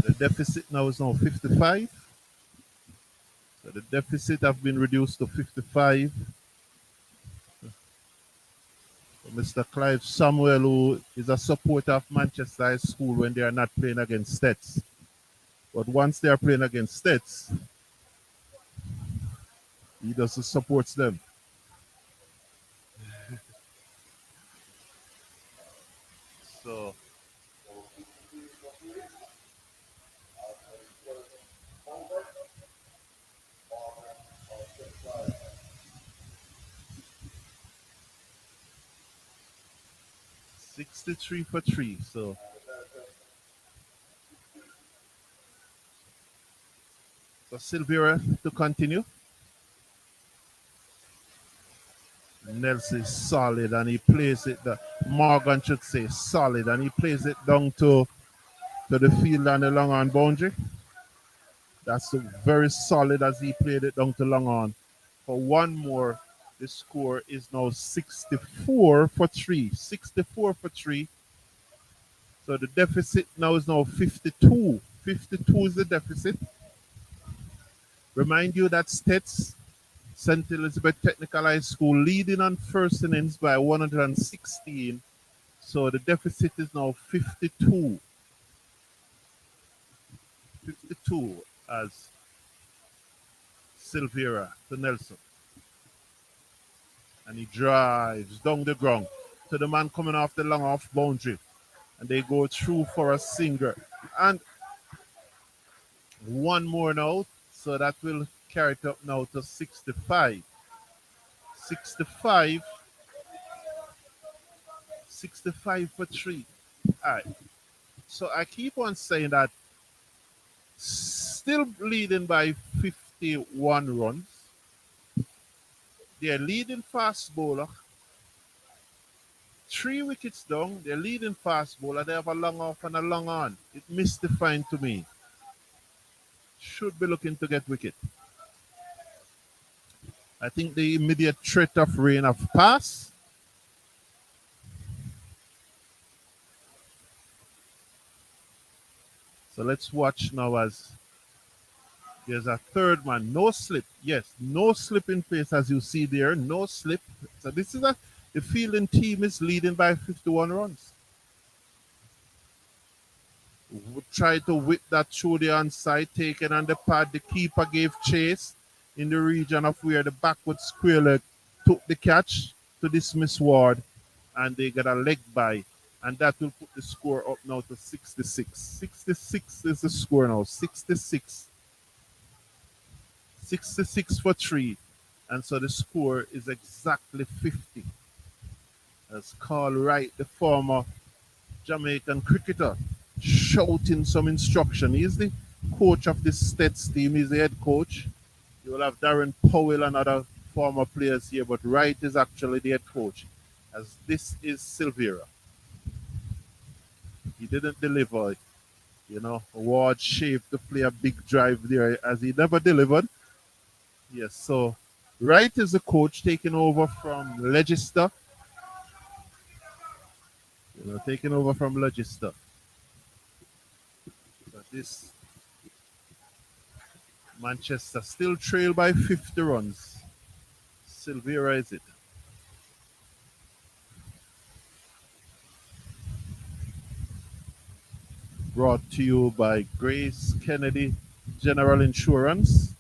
Speaker 1: the deficit now is now 55. So the deficit have been reduced to 55. So Mr. Clive Samuel, who is a supporter of Manchester High School when they are not playing against STETHS. But once they are playing against STETHS, he doesn't support them. So 63 for 3. So Silvera to continue. Nelson is solid and he plays it. Morgan should say solid and he plays it down to the field and the long on boundary. That's very solid as he played it down to long on. For one more, the score is now 64 for 3. 64 for 3. So the deficit now is now 52. 52 is the deficit. Remind you that STETHS, St. Elizabeth Technical High School, leading on first innings by 116. So the deficit is now 52. 52 as Silvera to Nelson. And he drives down the ground to the man coming off the long off boundary. And they go through for a single. And one more now. So that will carry it up now to 65. 65. 65 for 3. All right. So I keep on saying that still leading by 51 runs. They're leading fast bowler. 3 wickets down. They're leading fast bowler. They have a long off and a long on. It mystifying to me. Should be looking to get wicket. I think the immediate threat of rain have passed. So let's watch now as there's a third man. No slip. Yes, no slip in place as you see there. No slip. So this is the fielding team is leading by 51 runs. Try to whip that through the onside, taken on the pad. The keeper gave chase in the region of where the backward square leg took the catch to dismiss Ward, and they got a leg by, and that will put the score up now to 66. 66 is the score now. 66. 66 for 3. And so the score is exactly 50. As Carl Wright, the former Jamaican cricketer, shouting some instruction. He's the coach of this STETHS team. He's the head coach. You will have Darren Powell and other former players here, but Wright is actually the head coach. As this is Silvera. He didn't deliver. Ward shaved to play a big drive there as he never delivered. Yes, so Wright is the coach taking over from Legister. Taking over from Legister. So this Manchester still trail by 50 runs. Silvera is it. brought to you by Grace Kennedy General Insurance.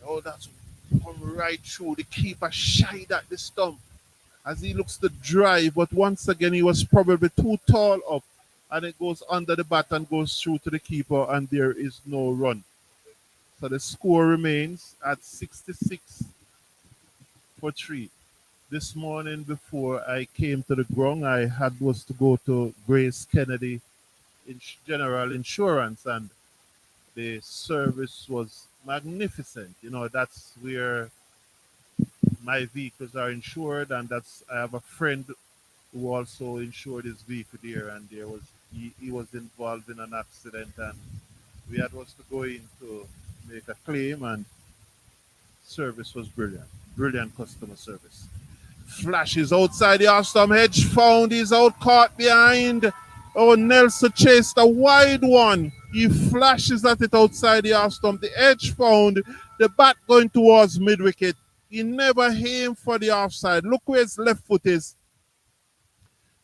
Speaker 1: Oh, that's come right through. The keeper shied at the stump as he looks to drive, but once again he was probably too tall up, and it goes under the bat and goes through to the keeper, and there is no run. So the score remains at 66 for 3. This morning before I came to the ground, I had was to go to Grace Kennedy General Insurance, and the service was magnificent. You know, that's where my vehicles are insured, and that's I have a friend who also insured his vehicle there, and he was involved in an accident, and we had was to go in to make a claim, and service was brilliant, brilliant customer service. Flashes outside the off-stump, hedge found, he's out caught behind. Oh, Nelson chased a wide one. He flashes at it outside the off-stump. The edge found, the bat going towards mid-wicket. He never aimed for the offside. Look where his left foot is.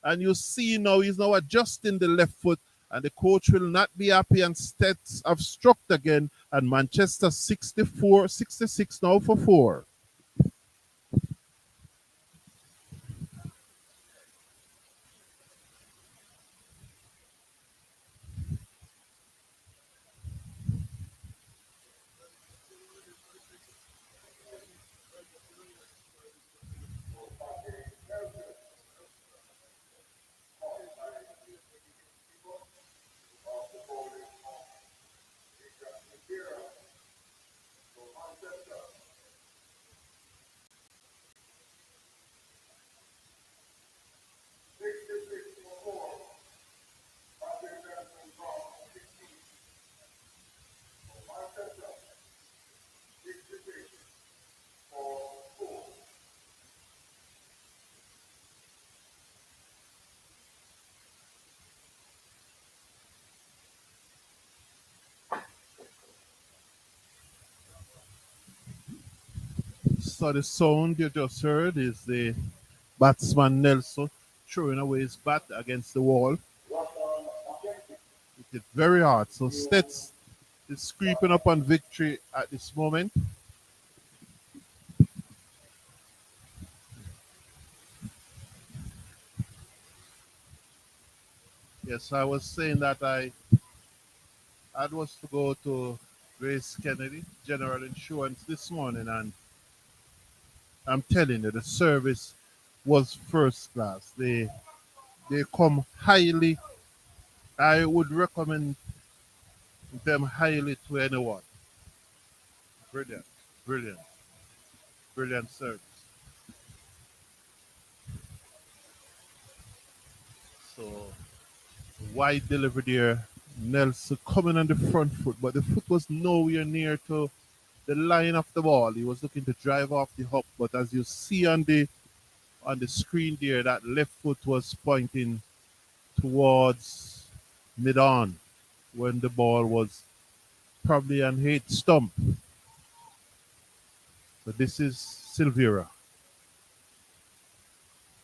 Speaker 1: And you see now he's now adjusting the left foot, and the coach will not be happy, and STETHS have struck again, and Manchester 66 now for 4. So the sound you just heard is the batsman Nelson throwing away his bat against the wall. It is very hard. So STETHS is creeping up on victory at this moment. Yes, I was saying that I was to go to Grace Kennedy General Insurance this morning, and I'm telling you, the service was first class. They come highly. I would recommend them highly to anyone. Brilliant, brilliant, brilliant service. So wide delivery there. Nelson coming on the front foot, but the foot was nowhere near to the line of the ball. He was looking to drive off the hop, but as you see on the screen there, that left foot was pointing towards mid on when the ball was probably an 8 stump. But this is Silvera.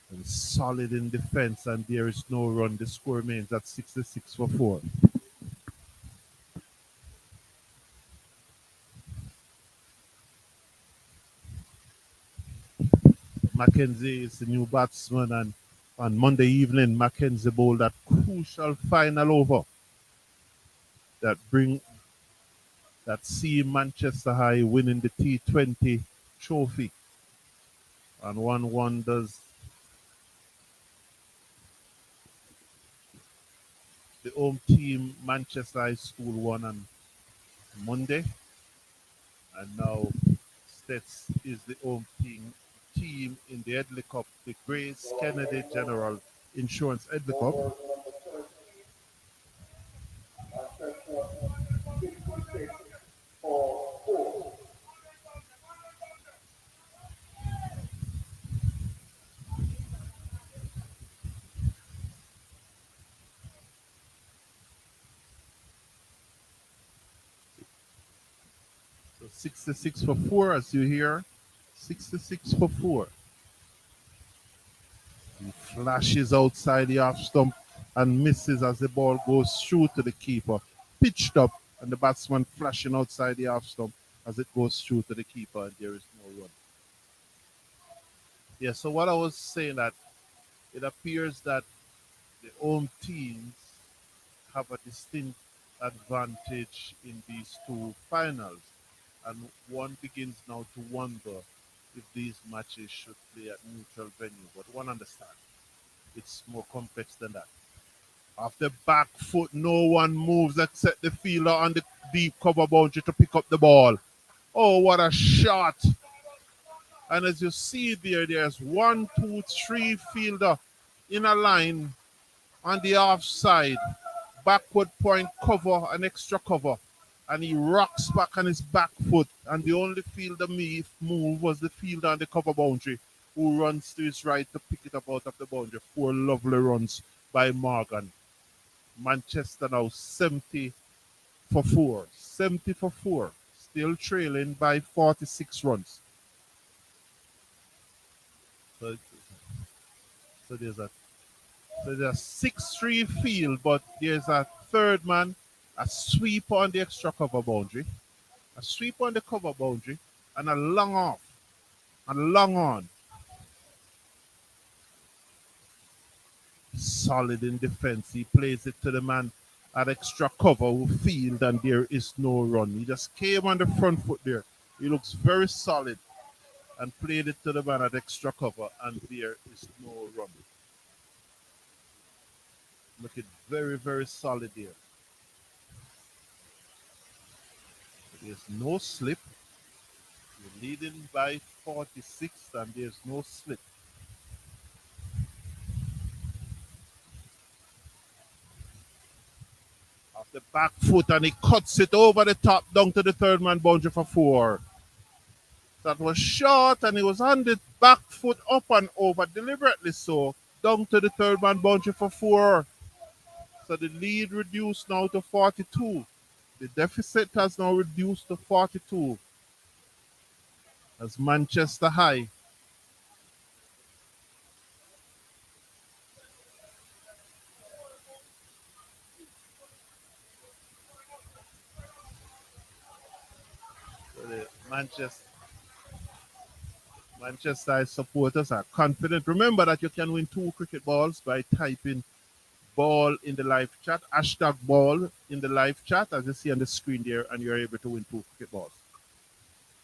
Speaker 1: And solid in defense, and there is no run. The score remains at 66 for 4. Mackenzie is the new batsman, and on Monday evening, Mackenzie bowled that crucial final over that bring that see Manchester High winning the T20 trophy. And one wonders the home team Manchester High School won on Monday, and now STETHS is the home team in the Headley Cup, the Grace Kennedy General Insurance Headley Cup. So 66 for 4, as you hear. 66 for 4. flashes outside the half stump and misses as the ball goes through to the keeper. Pitched up, and the batsman flashing outside the half stump as it goes through to the keeper, and there is no run. Yeah, so what I was saying that it appears that the home teams have a distinct advantage in these two finals, and one begins now to wonder if these matches should play at neutral venue. But one understands it's more complex than that. Off the back foot, no one moves except the fielder on the deep cover boundary to pick up the ball. Oh, what a shot! And as you see there, there's one, two, three fielder in a line on the offside. Backward point cover, an extra cover. And he rocks back on his back foot. And the only fielder move was the fielder on the cover boundary, who runs to his right to pick it up out of the boundary. Four lovely runs by Morgan. Manchester now 70 for 4. 70 for 4. Still trailing by 46 runs. So, so there's a 6-3 field, but there's a third man, a sweep on the extra cover boundary, a sweep on the cover boundary, and a long off, and long on. Solid in defense. He plays it to the man at extra cover who field, and there is no run. He just came on the front foot there. He looks very solid and played it to the man at extra cover, and there is no run. Looking very, very solid there. There's no slip. You're leading by 46, and there's no slip. Off the back foot, and he cuts it over the top down to the third man boundary for 4. That was short, and he was on the back foot up and over, deliberately so, down to the third man boundary for 4. So the lead reduced now to 42. The deficit has now reduced to 42 as Manchester High so the Manchester supporters are confident. Remember that you can win 2 cricket balls by typing ball in the live chat, hashtag ball in the live chat, as you see on the screen there, and you're able to win 2 cricket balls.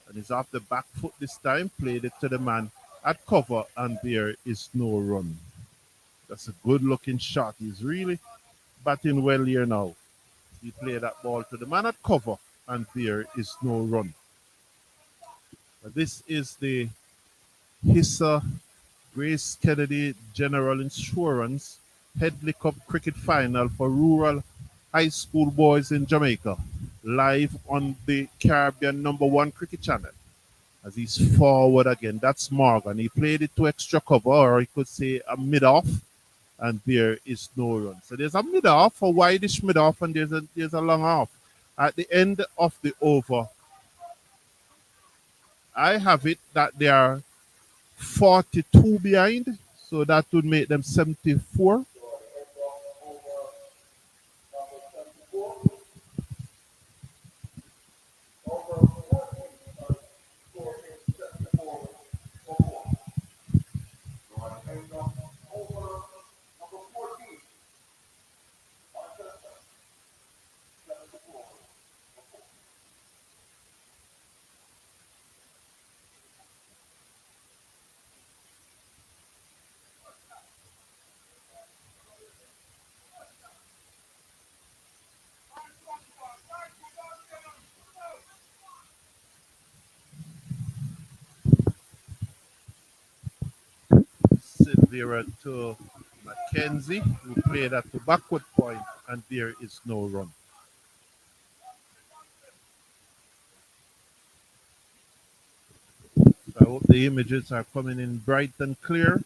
Speaker 1: And he's off the back foot this time, played it to the man at cover, and there is no run. That's a good looking shot. He's really batting well here now. He played that ball to the man at cover, and there is no run. This is the ISSA Grace Kennedy General Insurance Headley Cup Cricket Final for rural high school boys in Jamaica, live on the Caribbean #1 cricket channel. As he's forward again, that's Morgan. He played it to extra cover, or he could say a mid-off, and there is no run. So there's a mid-off, a wideish mid-off, and there's a long off. At the end of the over, I have it that they are 42 behind, so that would make them 74. Silvera to Mackenzie, who played at the backward point, and there is no run. So I hope the images are coming in bright and clear.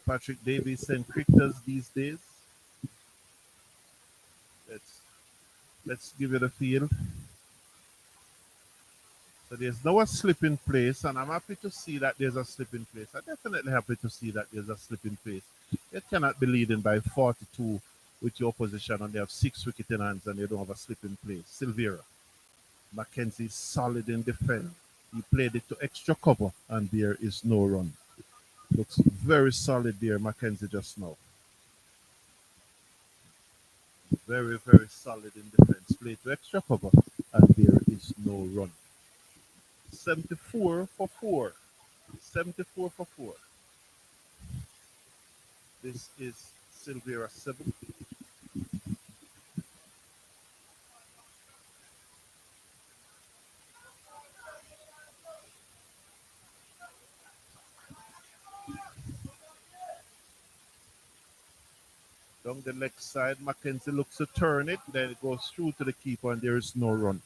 Speaker 1: Patrick Davies and cricketers these days. Let's give it a feel. So there's now a slip in place, and I'm happy to see that there's a slip in place. I'm definitely happy to see that there's a slip in place. You cannot be leading by 42 with your opposition, and they have 6 wickets in hands, and they don't have a slip in place. Silvera. Mackenzie solid in defense. He played it to extra cover, and there is no run. Looks very solid there, Mackenzie just now. Very, very solid in defense. Played to extra cover, and there is no run. 74 for 4. 74 for 4. This is Silvera 7. Down the left side, Mackenzie looks to turn it, then it goes through to the keeper, and there is no run.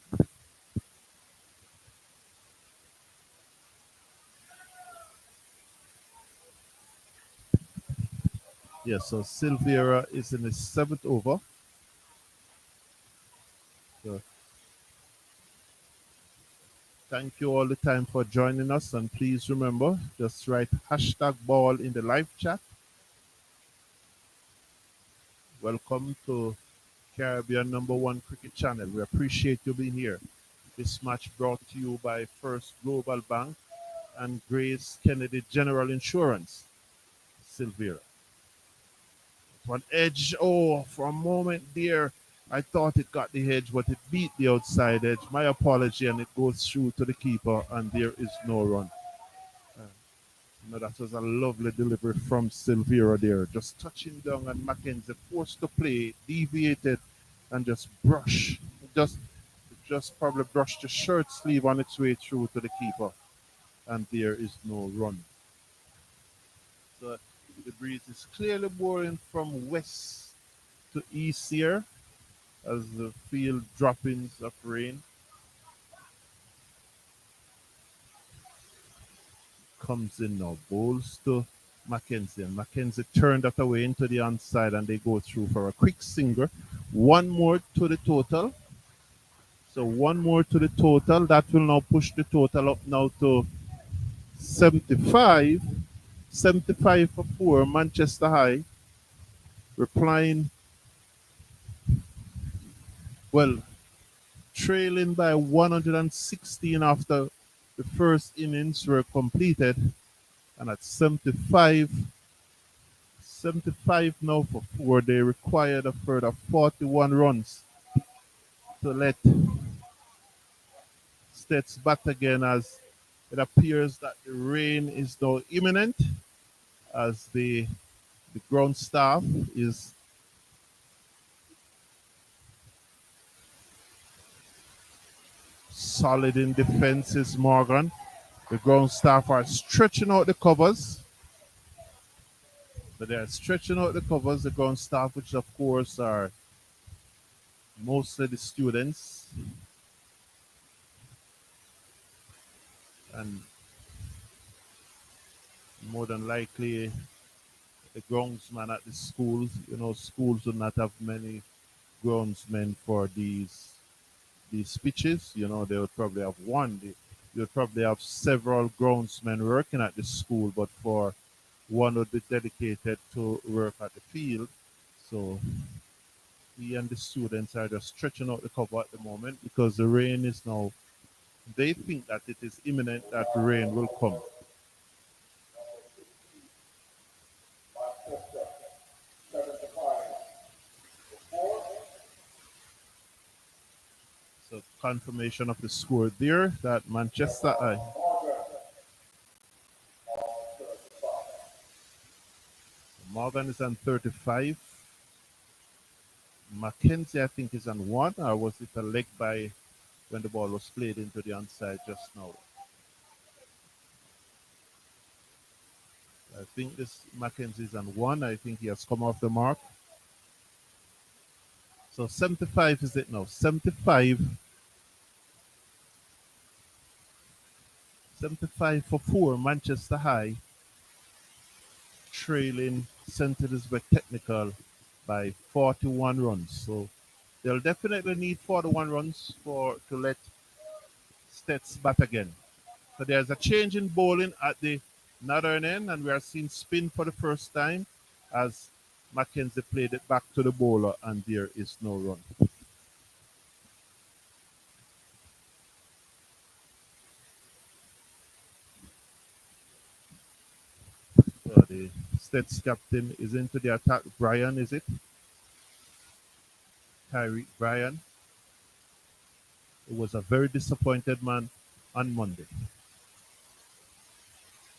Speaker 1: Yes, so Silvera is in his 7th over. So thank you all the time for joining us, and please remember, just write hashtag ball in the live chat. Welcome to Caribbean #1 cricket channel. We appreciate you being here. This match brought to you by First Global Bank and Grace Kennedy General Insurance. Silvera. One edge. Oh, for a moment there, I thought it got the edge, but it beat the outside edge. My apology, and it goes through to the keeper, and there is no run. That was a lovely delivery from Silvera there. Just touching down, and Mackenzie forced to play, deviated, and just brush. Just probably brushed the shirt sleeve on its way through to the keeper, and there is no run. So the breeze is clearly blowing from west to east here as the field droppings of rain comes in now. Bowls to Mackenzie, and Mackenzie turned that away into the onside, and they go through for a quick single. One more to the total. So one more to the total. That will now push the total up now to 75. 75 for 4. Manchester High replying, well, trailing by 116 after the first innings were completed. And at 75 now for 4, they required a further 41 runs to let STETHS bat again, as it appears that the rain is now imminent, as the ground staff is solid in defenses, Morgan. The ground staff are stretching out the covers. So they are stretching out the covers, the ground staff, which of course are mostly the students. And more than likely the groundsman at the schools. Schools do not have many groundsmen for these pitches. They would probably have one. They would probably have several groundsmen working at the school, but for one would be dedicated to work at the field. So he and the students are just stretching out the cover at the moment because the rain is now, they think that it is imminent that the rain will come. So confirmation of the score there that Manchester Morgan is on 35. Mackenzie, I think, is on 1, or was it a leg by when the ball was played into the onside just now? I think this Mackenzie is on 1. I think he has come off the mark. So 75 is it now? 75. 75 for 4, Manchester High, trailing St. Elizabeth Technical by 41 runs. So they'll definitely need 41 runs to let STETHS bat again. So there's a change in bowling at the northern end, and we are seeing spin for the first time as Mackenzie played it back to the bowler, and there is no run. So the STETHS captain is into the attack. Brian, is it? Tyreek Brian, who was a very disappointed man on Monday.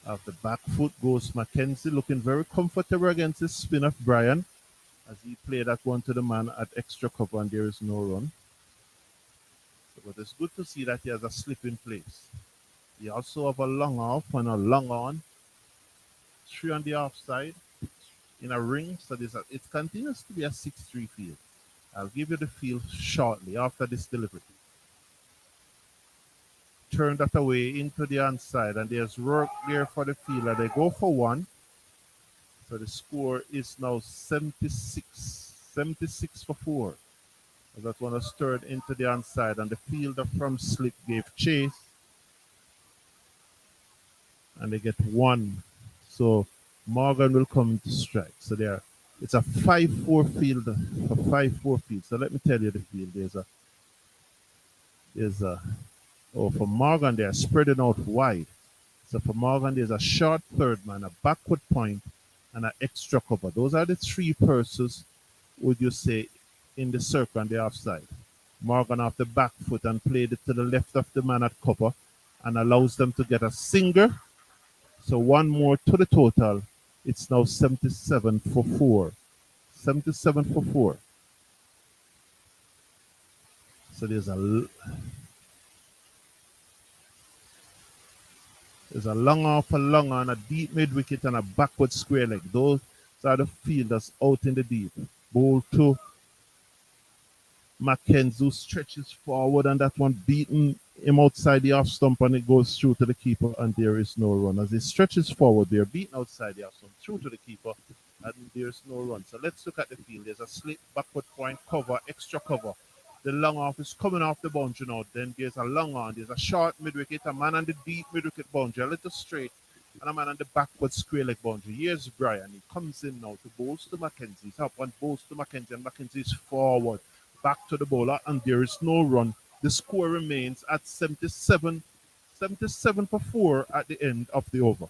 Speaker 1: Off the back foot goes Mackenzie, looking very comfortable against the spin of Brian as he played that one to the man at extra cover, and there is no run. So, but it's good to see that he has a slip in place. He also have a long off and a long on, three on the offside in a ring. So it continues to be a 6-3 field. I'll give you the field shortly after this delivery. Turn that away into the onside, and there's work there for the fielder. They go for one. So the score is now 76 for 4. As that one was turned into the onside, and the fielder from slip gave chase, and they get one. So Morgan will come to strike. So there, it's a 5-4 field, a 5-4 field. So let me tell you the field. For Morgan, they are spreading out wide. So for Morgan, there's a short third man, a backward point, and an extra cover. Those are the three persons, would you say, in the circle on the offside. Morgan off the back foot and played it to the left of the man at cover and allows them to get a single. So one more to the total. It's now 77 for 4. 77 for 4. So there's a long off, a long on, a deep mid wicket, and a backward square leg. Those are the fielders out in the deep. Ball to Mackenzie stretches forward, and that one beating him outside the off stump, and it goes through to the keeper, and there is no run. As he stretches forward, they're beaten outside the off stump, through to the keeper, and there's no run. So let's look at the field. There's a slip, backward point, cover, extra cover. The long off is coming off the boundary now. Then there's a long on. There's a short mid wicket, a man on the deep mid wicket boundary, a little straight, and a man on the backward square leg boundary. Here's Brian. He comes in now to bowls to Mackenzie. He's up and bowls to Mackenzie, and Mackenzie is forward, back to the bowler, and there is no run. The score remains at 77 for 4 at the end of the over.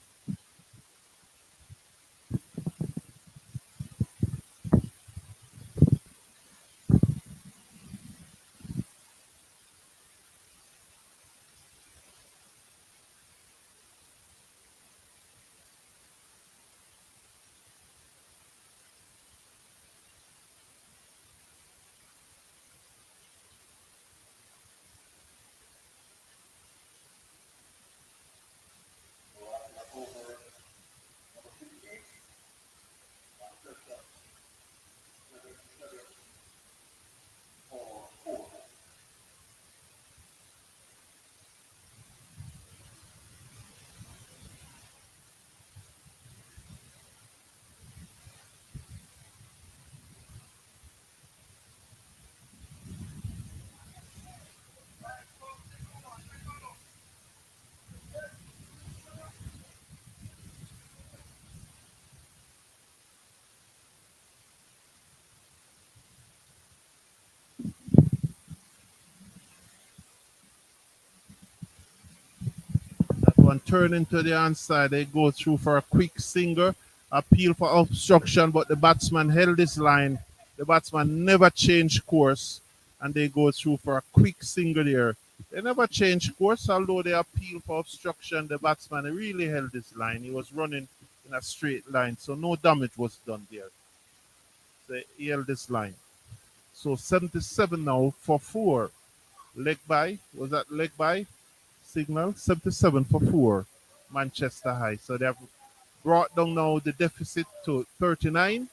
Speaker 1: One turn into the onside. They go through for a quick single, appeal for obstruction, but the batsman held his line. The batsman never changed course, and they go through for a quick single here. They never changed course, although they appeal for obstruction. The batsman really held his line. He was running in a straight line, so no damage was done there. So he held his line. So 77 now for 4. Leg by. Was that leg by? Signal 77 for 4, Manchester High. So they have brought down now the deficit to 39.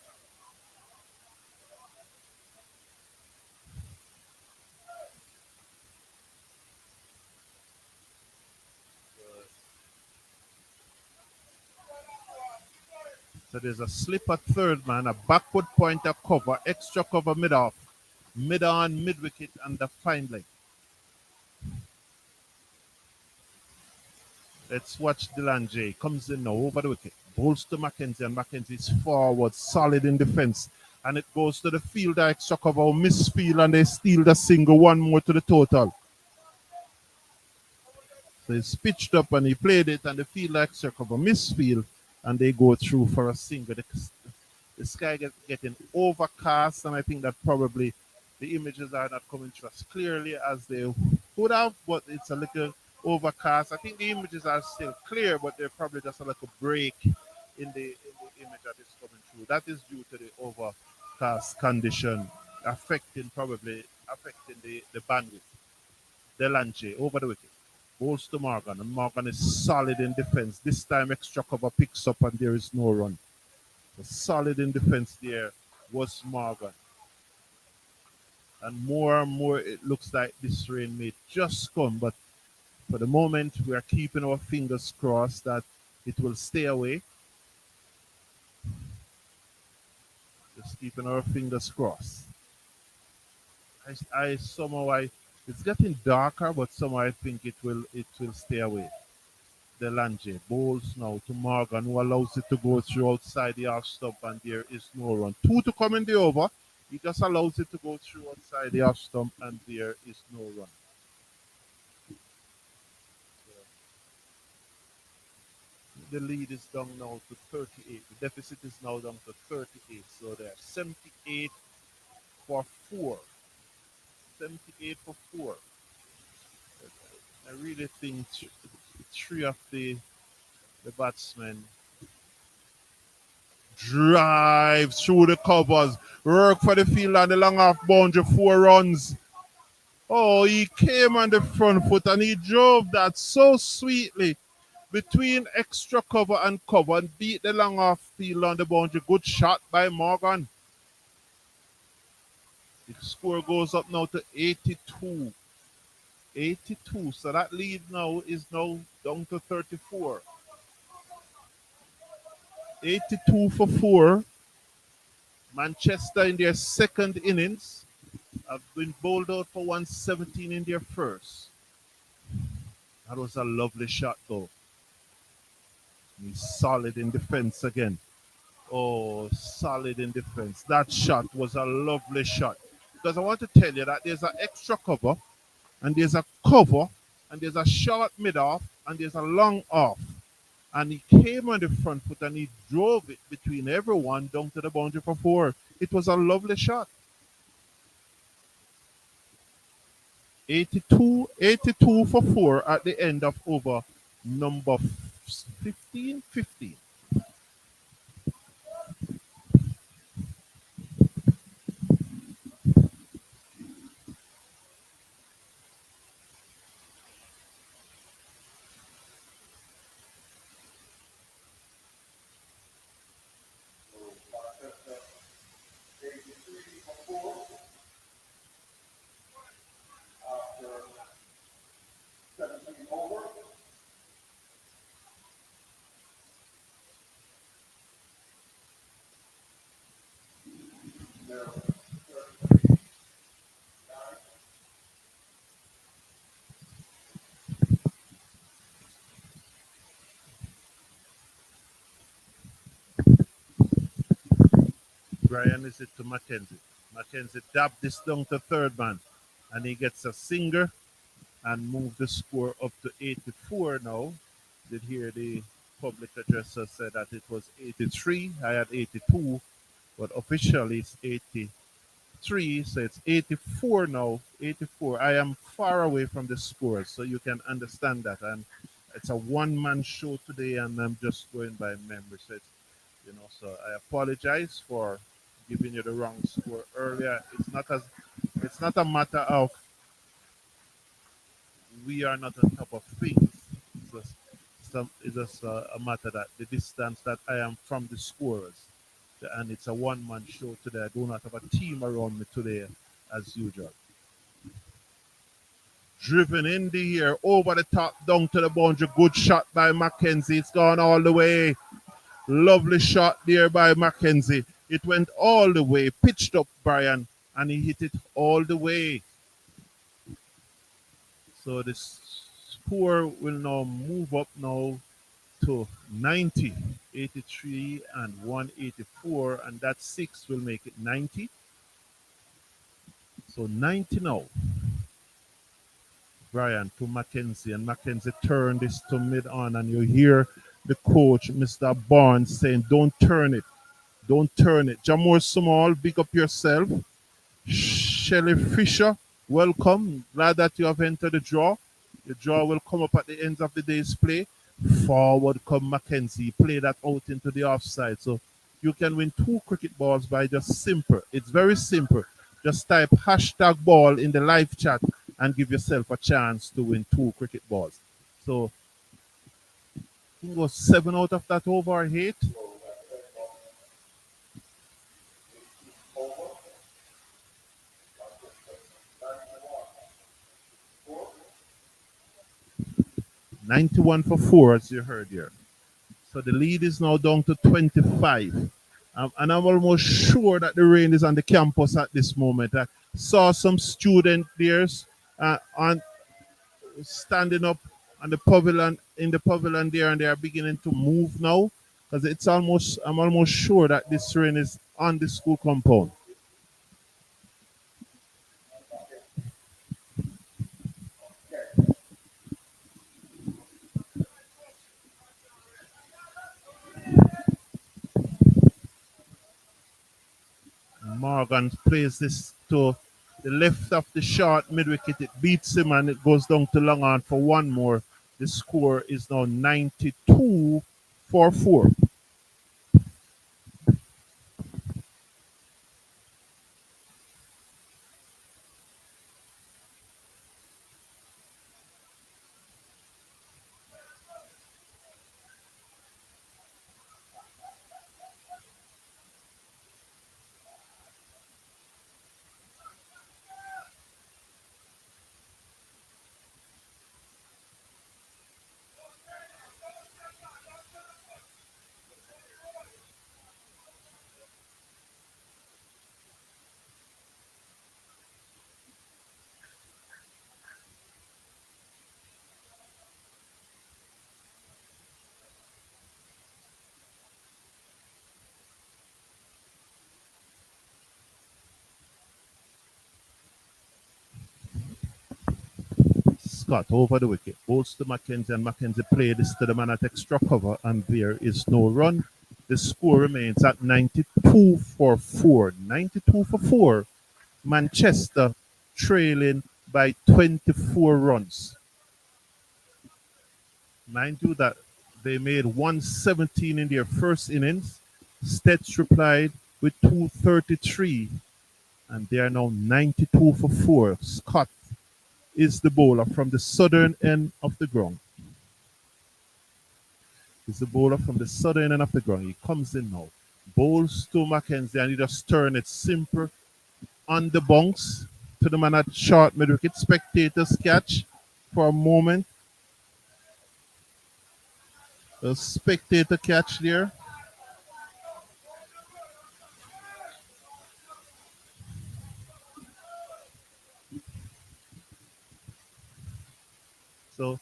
Speaker 1: So there's a slip at third man, a backward pointer cover, extra cover mid off, mid on, mid wicket, and the fine leg. Let's watch Delanje. Comes in now over the wicket. Bowls to Mackenzie, and Mackenzie's forward, solid in defense. And it goes to the fielder, extra cover, misfield, and they steal the single, one more to the total. So he's pitched up and he played it, and the fielder extra cover, misfield, and they go through for a single. The sky getting overcast, and I think that probably the images are not coming to us clearly as they would have, but it's a little overcast. I think the images are still clear, but they're probably just a little break in the image that is coming through. That is due to the overcast condition affecting the bandwidth. Delanje over the wicket. Goes to Morgan, and Morgan is solid in defense. This time extra cover picks up and there is no run. Solid in defense there was Morgan. And more it looks like this rain may just come, but for the moment we are keeping our fingers crossed that it will stay away. Just keeping our fingers crossed. I somehow it's getting darker, but somehow I think it will stay away. Delanje bowls now to Morgan, who allows it to go through outside the half stump, and there is no run. Two to come in the over. He just allows it to go through outside the half stump, and there is no run. The lead is down now to 38. The deficit is now down to 38. So they're 78 for 4. 78 for 4. I really think three of the batsmen drive through the covers, work for the field and the long off boundary, 4 runs. Oh, he came on the front foot and he drove that so sweetly between extra cover and cover and beat the long off field on the boundary. Good shot by Morgan. The score goes up now to 82. 82. So that lead now is now down to 34. 82 for 4. Manchester in their second innings have been bowled out for 117 in their first. That was a lovely shot though. He's solid in defense again. Oh, solid in defense. That shot was a lovely shot. Because I want to tell you that there's an extra cover, and there's a cover, and there's a short mid off, and there's a long off. And he came on the front foot and he drove it between everyone down to the boundary for 4. It was a lovely shot. 82 for 4 at the end of over number 15. Brian is it to Mackenzie. Mackenzie dabbed this down to third man, and he gets a singer and move the score up to 84 now. Did hear the public addresser said that it was 83. I had 82, but officially it's 83, so it's 84 now. 84. I am far away from the scores, so you can understand that. And it's a one-man show today, and I'm just going by memory. So so I apologize for giving you the wrong score earlier. It's not a matter of we are not on top of things. It's just a matter that the distance that I am from the scorers, and it's a one-man show today. I do not have a team around me today, as usual. Driven in the air, over the top, down to the boundary. Good shot by Mackenzie. It's gone all the way. Lovely shot there by Mackenzie. It went all the way, pitched up Brian, and he hit it all the way. So this score will now move up now to 90, 83 and 184, and that 6 will make it 90. So 90 now. Brian to Mackenzie, and Mackenzie turned this to mid on, and you hear the coach, Mr. Barnes, saying, "Don't turn it, don't turn it." Jamor Small, big up yourself. Shelley Fisher, welcome. Glad that you have entered the draw. The draw will come up at the end of the day's play. Forward come Mackenzie. Play that out into the offside. So you can win 2 cricket balls by just simple. It's very simple. Just type hashtag ball in the live chat and give yourself a chance to win 2 cricket balls. So I think it was 7 out of that over 8. 91 for 4, as you heard here. So the lead is now down to 25. And I'm almost sure that the rain is on the campus at this moment. I saw some student there on standing up on the pavilion in the pavilion there, and they are beginning to move now because I'm almost sure that this rain is on the school compound. Morgan plays this to the left of the short mid wicket. It beats him and it goes down to long on for one more. The score is now 92 for 4. Scott over the wicket. Bowls to Mackenzie, and Mackenzie played this to the man at extra cover, and there is no run. The score remains at 92 for 4. 92 for 4. Manchester trailing by 24 runs. Mind you that they made 117 in their first innings. STETHS replied with 233, and they are now 92 for 4. Scott is the bowler from the southern end of the ground. He's the bowler from the southern end of the ground. He comes in now. Bowls to Mackenzie, and he just turn it simple on the bunks to the man at short mid wicket. Spectators catch for a moment. A spectator catch there. So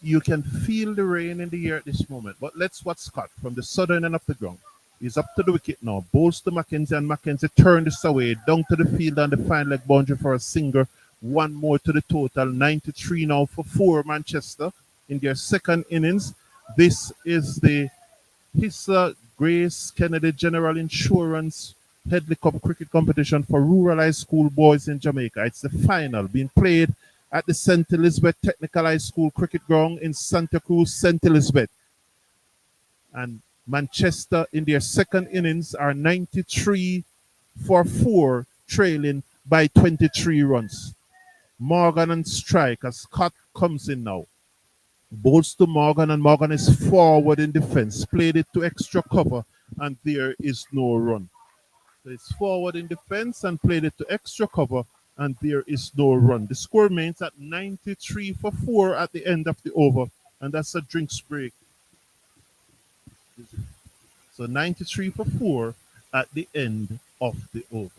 Speaker 1: you can feel the rain in the air at this moment. But let's watch Scott from the southern end of the ground. He's up to the wicket now. Bowls to Mackenzie, and Mackenzie turned this away down to the field on the fine leg boundary for a single. One more to the total. 93 now for 4 Manchester in their second innings. This is the ISSA Grace Kennedy General Insurance Headley Cup cricket competition for rural high school boys in Jamaica. It's the final being played at the St. Elizabeth Technical High School cricket ground in Santa Cruz, St. Elizabeth. And Manchester in their second innings are 93 for 4, trailing by 23 runs. Morgan and strike as Scott comes in now. Bowls to Morgan, and Morgan is forward in defense. Played it to extra cover, and there is no run. So it's forward in defense and played it to extra cover, and there is no run. The score remains at 93 for 4 at the end of the over, and that's a drinks break. So 93 for 4 at the end of the over.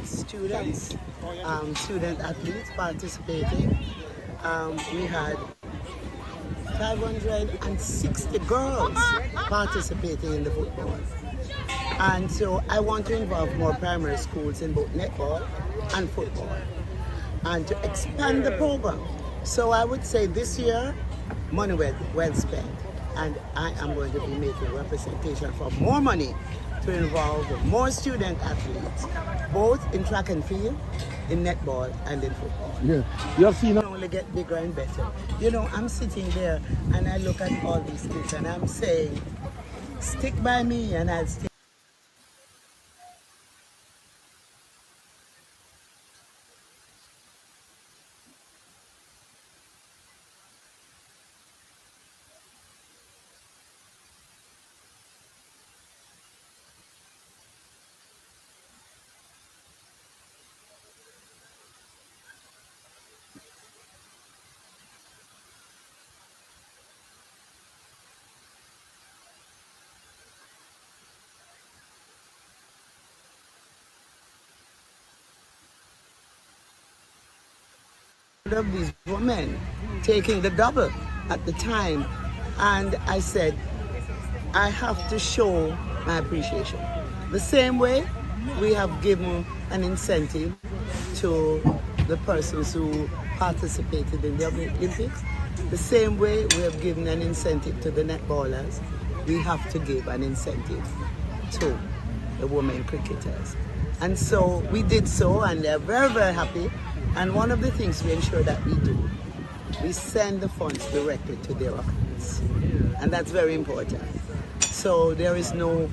Speaker 2: students, student athletes participating. We had 560 girls participating in the football. And so I want to involve more primary schools in both netball and football and to expand the program. So I would say this year, money well spent. And I am going to be making representation for more money to involve more student athletes, both in track and field, in netball and in football.
Speaker 3: Yeah. You have seen
Speaker 2: Only get bigger and better. You know, I'm sitting there and I look at all these kids and I'm saying, stick by me and I'll stick. Of these women taking the double at the time, and I said I have to show my appreciation the same way we have given an incentive to the persons who participated in the Olympics, the same way we have given an incentive to the netballers. We have to give an incentive to the women cricketers. And so we did so, and they're very, very happy. And one of the things we ensure that we do, we send the funds directly to their accounts. And that's very important. So there is no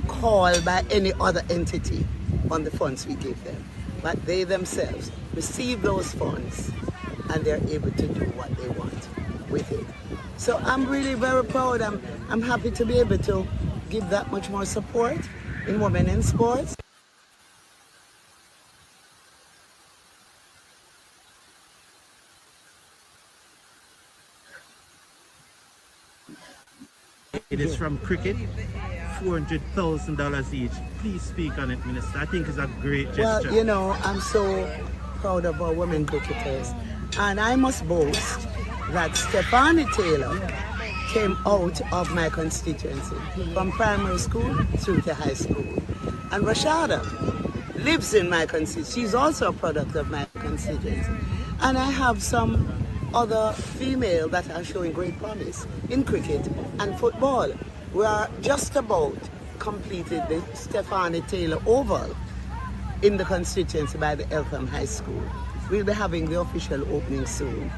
Speaker 2: call by any other entity on the funds we give them. But they themselves receive those funds and they're able to do what they want with it. So I'm really very proud. I'm happy to be able to give that much more support in women in sports.
Speaker 1: It is from cricket, $400,000 each. Please speak on it, Minister. I think it's a great gesture.
Speaker 2: Well, you know, I'm so proud of our women cricketers. And I must boast that Stephanie Taylor came out of my constituency from primary school through to high school. And Rashada lives in my constituency. She's also a product of my constituency. And I have some other female that are showing great promise in cricket and football. We are just about completed the Stephanie Taylor Oval in the constituency by the Eltham High School. We'll be having the official opening soon.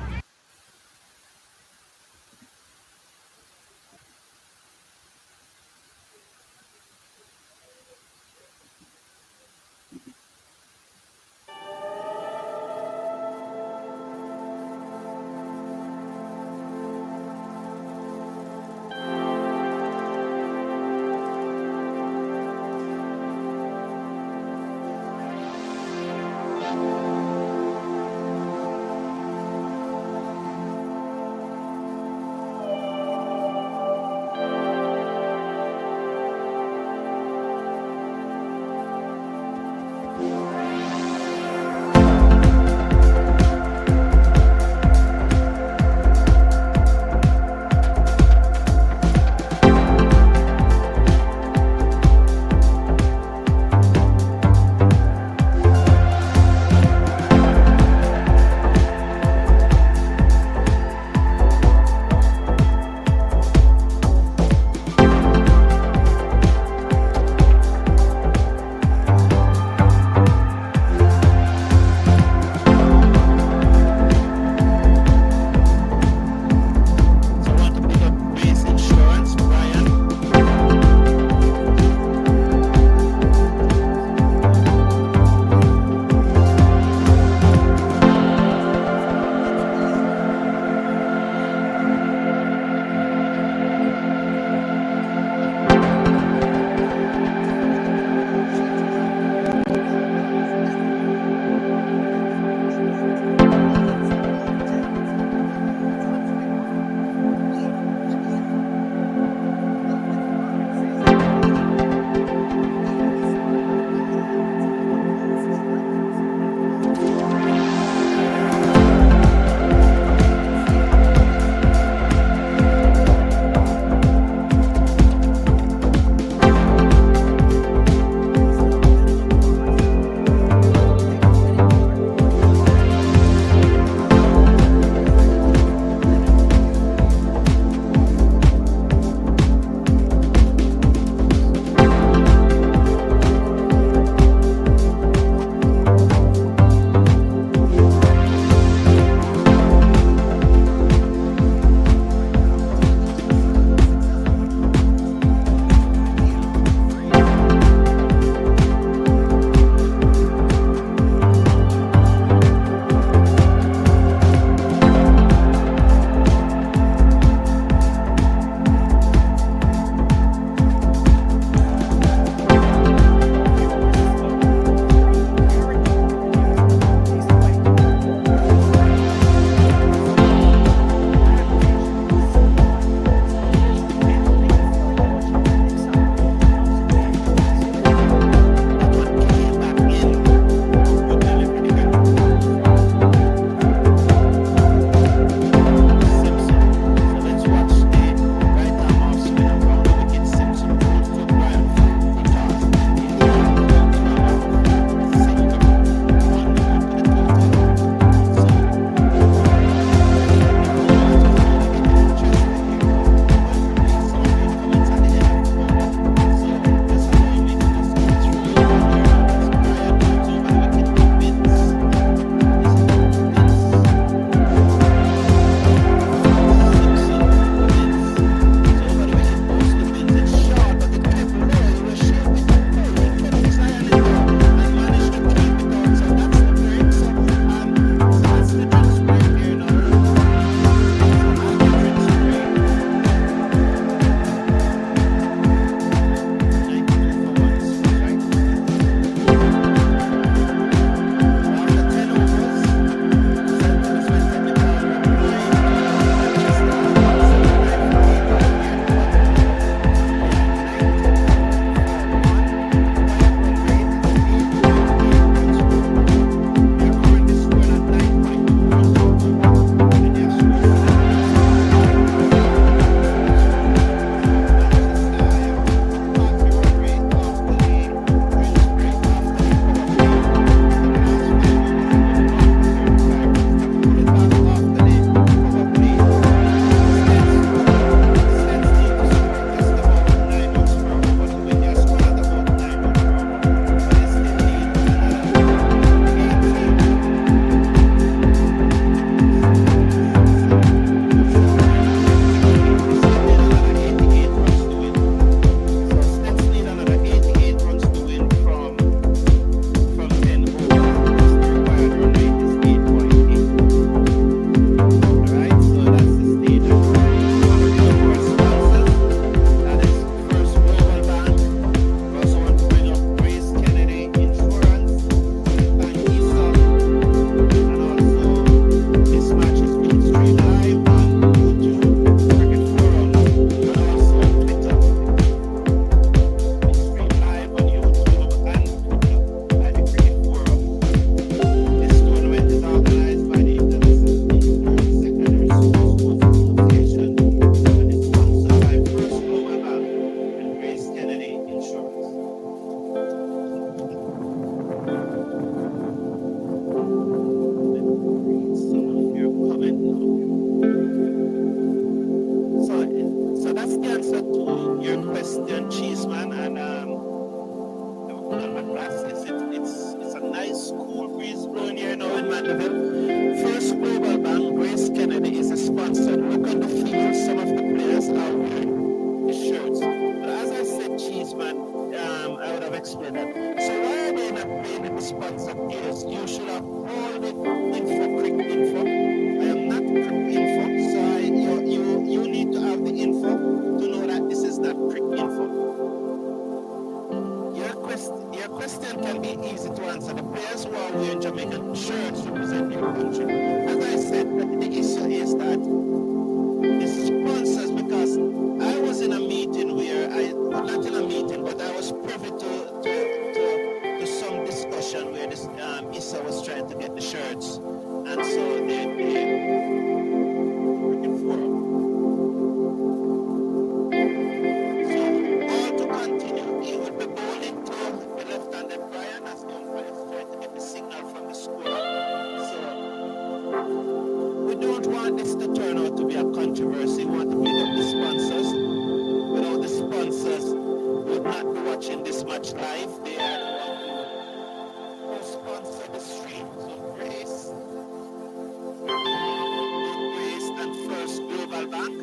Speaker 1: don't want this to turn out to be a controversy. We want to pick up the sponsors. Without the sponsors, we would not be watching this match live. They are the one who sponsor the stream. So Grace and First Global Bank,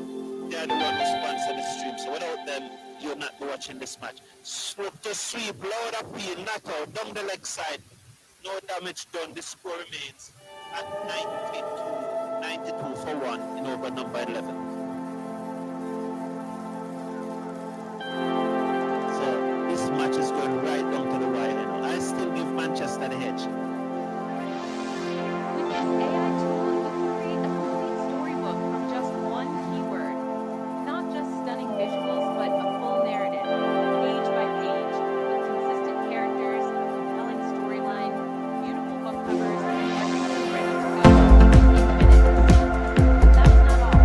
Speaker 1: they are the one who sponsor the stream. So without them, you'll not be watching this match. Swoop to sweep, loud appeal, knock out, down the leg side. No damage done. The score remains at 92 for 1 in over number 11. So this match is going right down to the wire. I still give Manchester the edge.
Speaker 3: With this AI tool, you can create a complete storybook from just one keyword. Not just stunning visuals, but a full narrative, page by page, with consistent characters, compelling storyline, beautiful book covers, and everything ready to go in minutes. That's not all.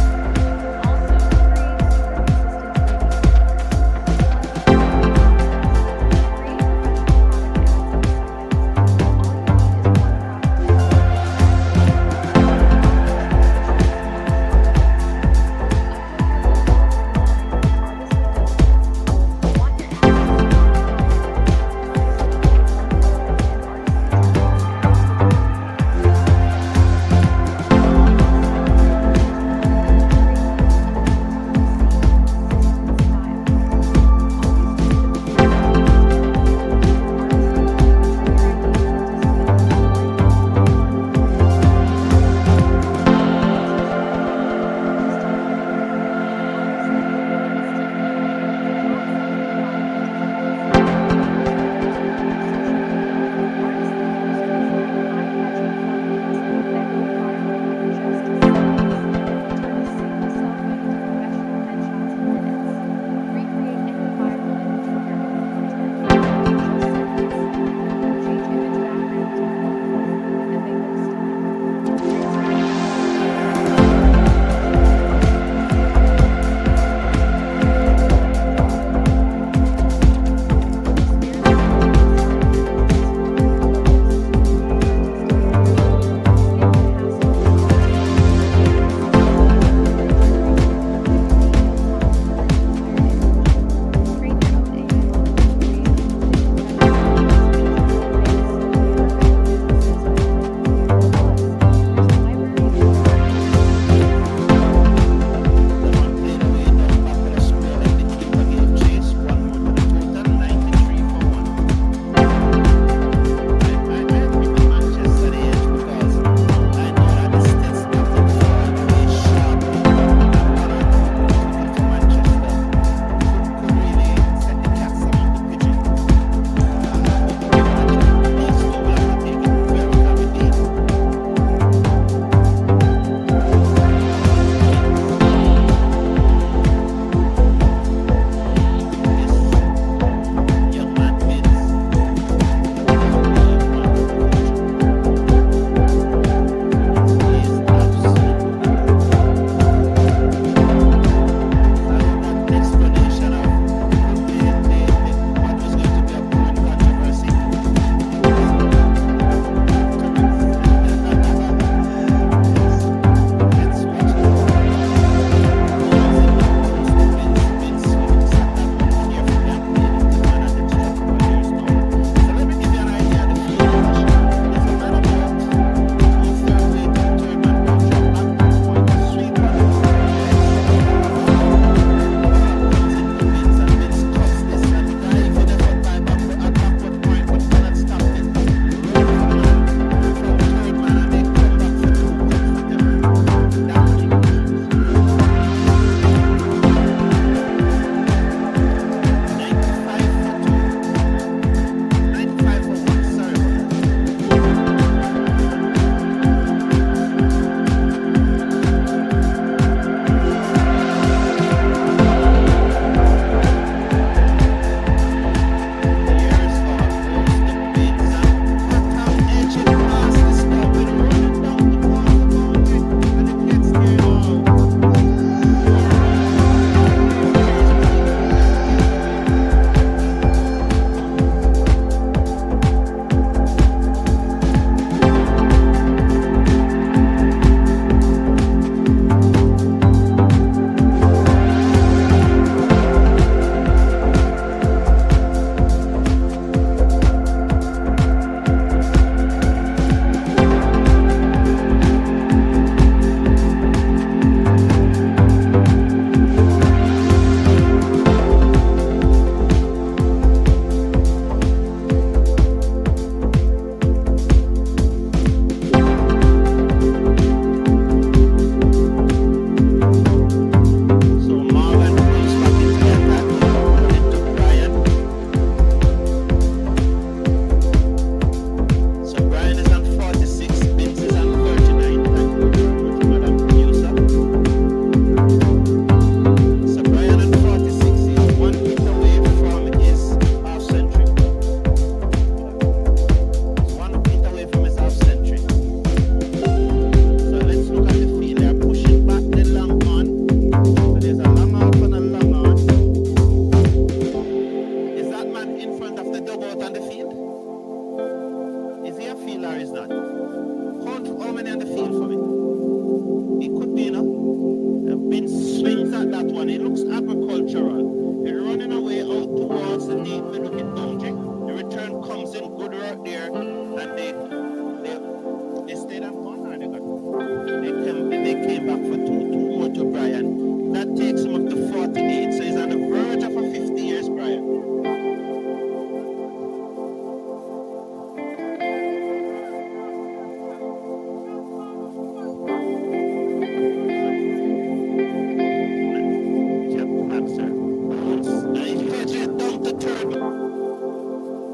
Speaker 1: coming back for two more to Brian. That takes him up to 48, so he's on the verge of a 50 years, Brian.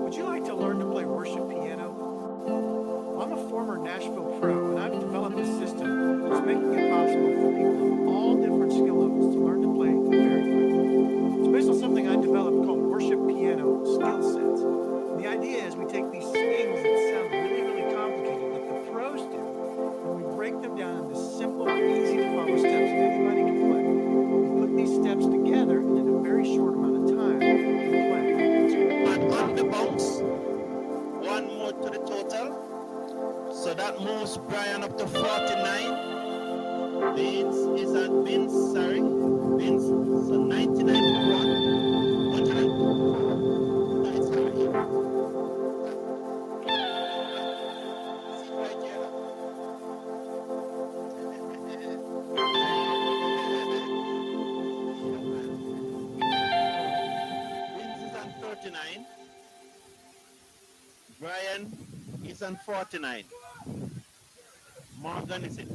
Speaker 4: Would you like to learn to play worship piano? I'm a former Nashville pro, and I've developed a system that's making it possible for people of all different skill levels to learn to play very quickly. It's based on something I developed called worship piano skill sets. And the idea is we take these things that sound really, really complicated, like the pros do, and we break them down into simple, easy to follow steps that anybody can play. We put these steps together, and in a very short amount of time, we can play.
Speaker 1: And on the bounce, one more to the total. So that moves Brian up to 49. Vince, so 99 for 100. That's high. See right here. Vince is on 39. Brian is on 49. Morgan is it?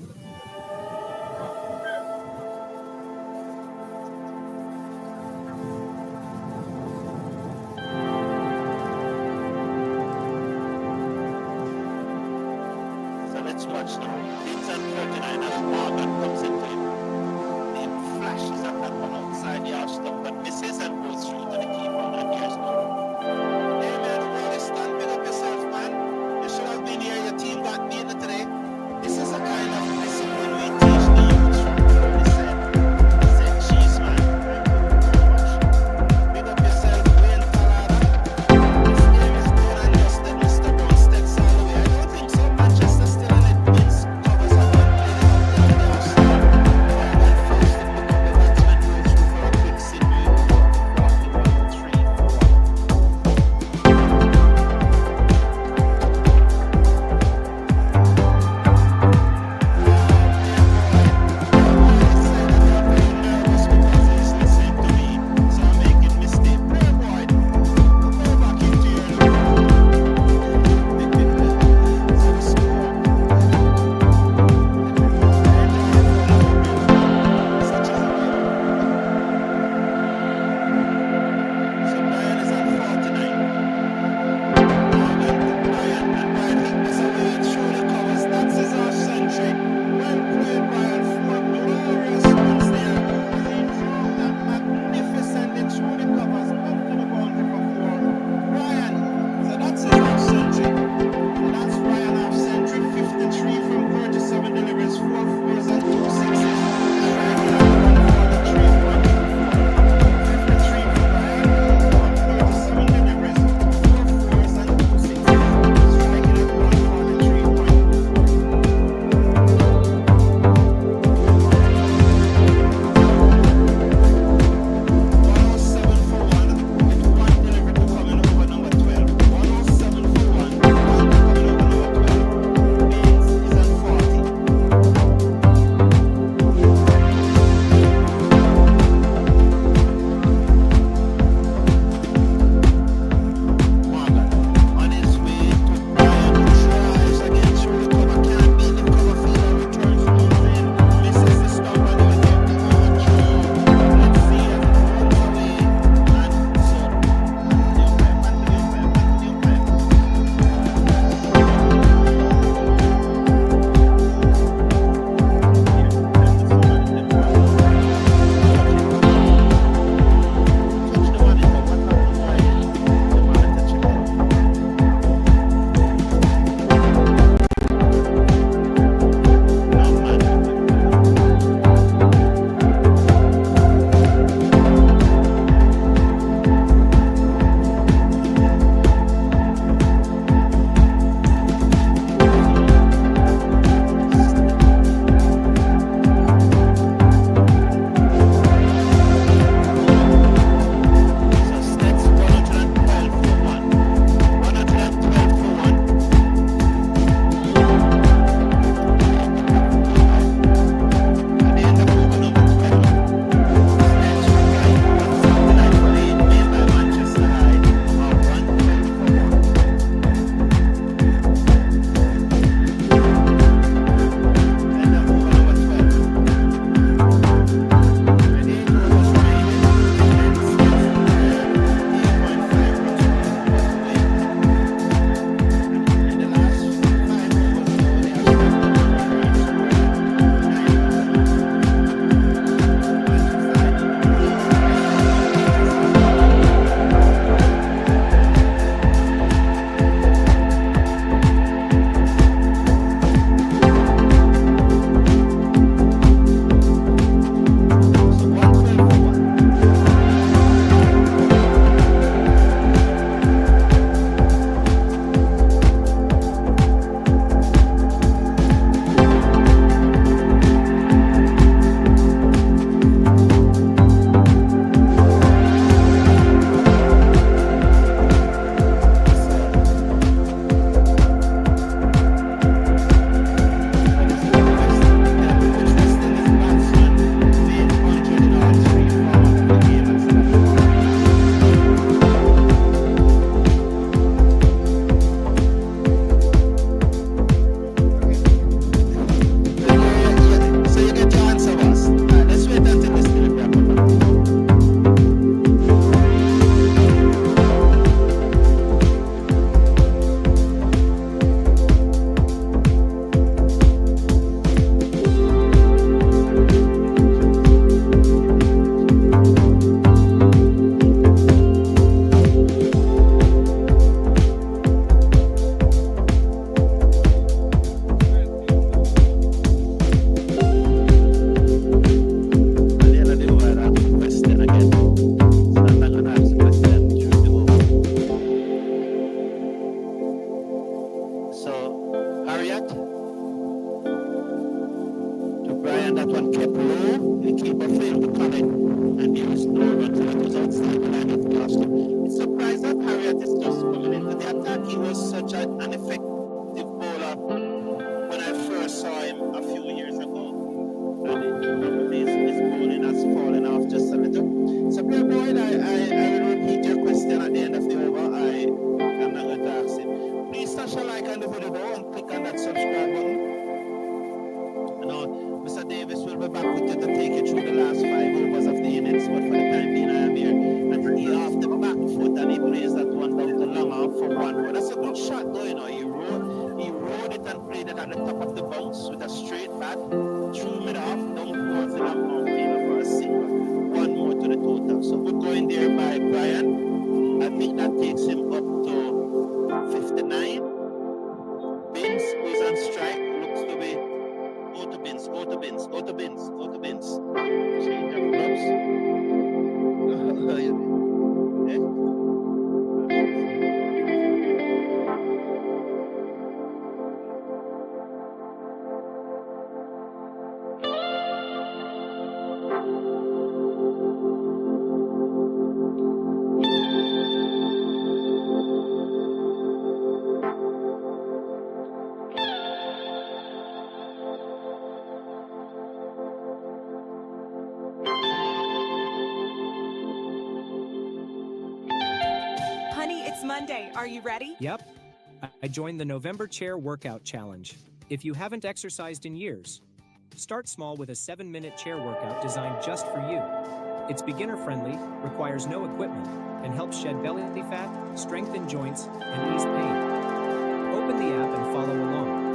Speaker 1: So let's watch now. It's on 49 as Morgan comes into it. It flashes at that one outside the arch stump, but misses and goes through to the keeper. And here's no. Hey man, really stand big up yourself, man. You should have been here. Your team got beaten today. This is a kind of discipline we teach the youth. He said, cheese, man. Big up yourself, Wayne Talada. This game is done and dusted, Mr. Brown steps all the way. I don't think so. Manchester still in it. Vince Brian, that one kept low. The keeper failed to connect, and there is no run, so that was outstanding line of caution. It's surprised that Harriet is just coming into the attack. He was such an effective bowler when I first saw him a few years ago. And his bowling has fallen off just a little. So, Pierre Boyd, I will repeat your question at the end of the over. I'm not going to ask it. Please smash a like on the video and click on that subscribe button. Mr. Davis will be back with you to take you through the last 5 overs of the innings, but for the time being, I am here. And he off the back foot and he plays that one down to long off for 1 run. That's a good shot, though, He rode it and played it at the top of the bounce with a straight bat, threw it off, down towards the long off field for a single. 1 more to the total. So good going there by Brian. I think that takes him up to 59. Bins goes on strike, looks to be auto bins. Change of clubs.
Speaker 5: Honey, it's Monday. Are you ready?
Speaker 6: Yep. I joined the November Chair Workout Challenge. If you haven't exercised in years, start small with a 7-minute chair workout designed just for you. It's beginner-friendly, requires no equipment, and helps shed belly fat, strengthen joints, and ease pain. Open the app and follow along.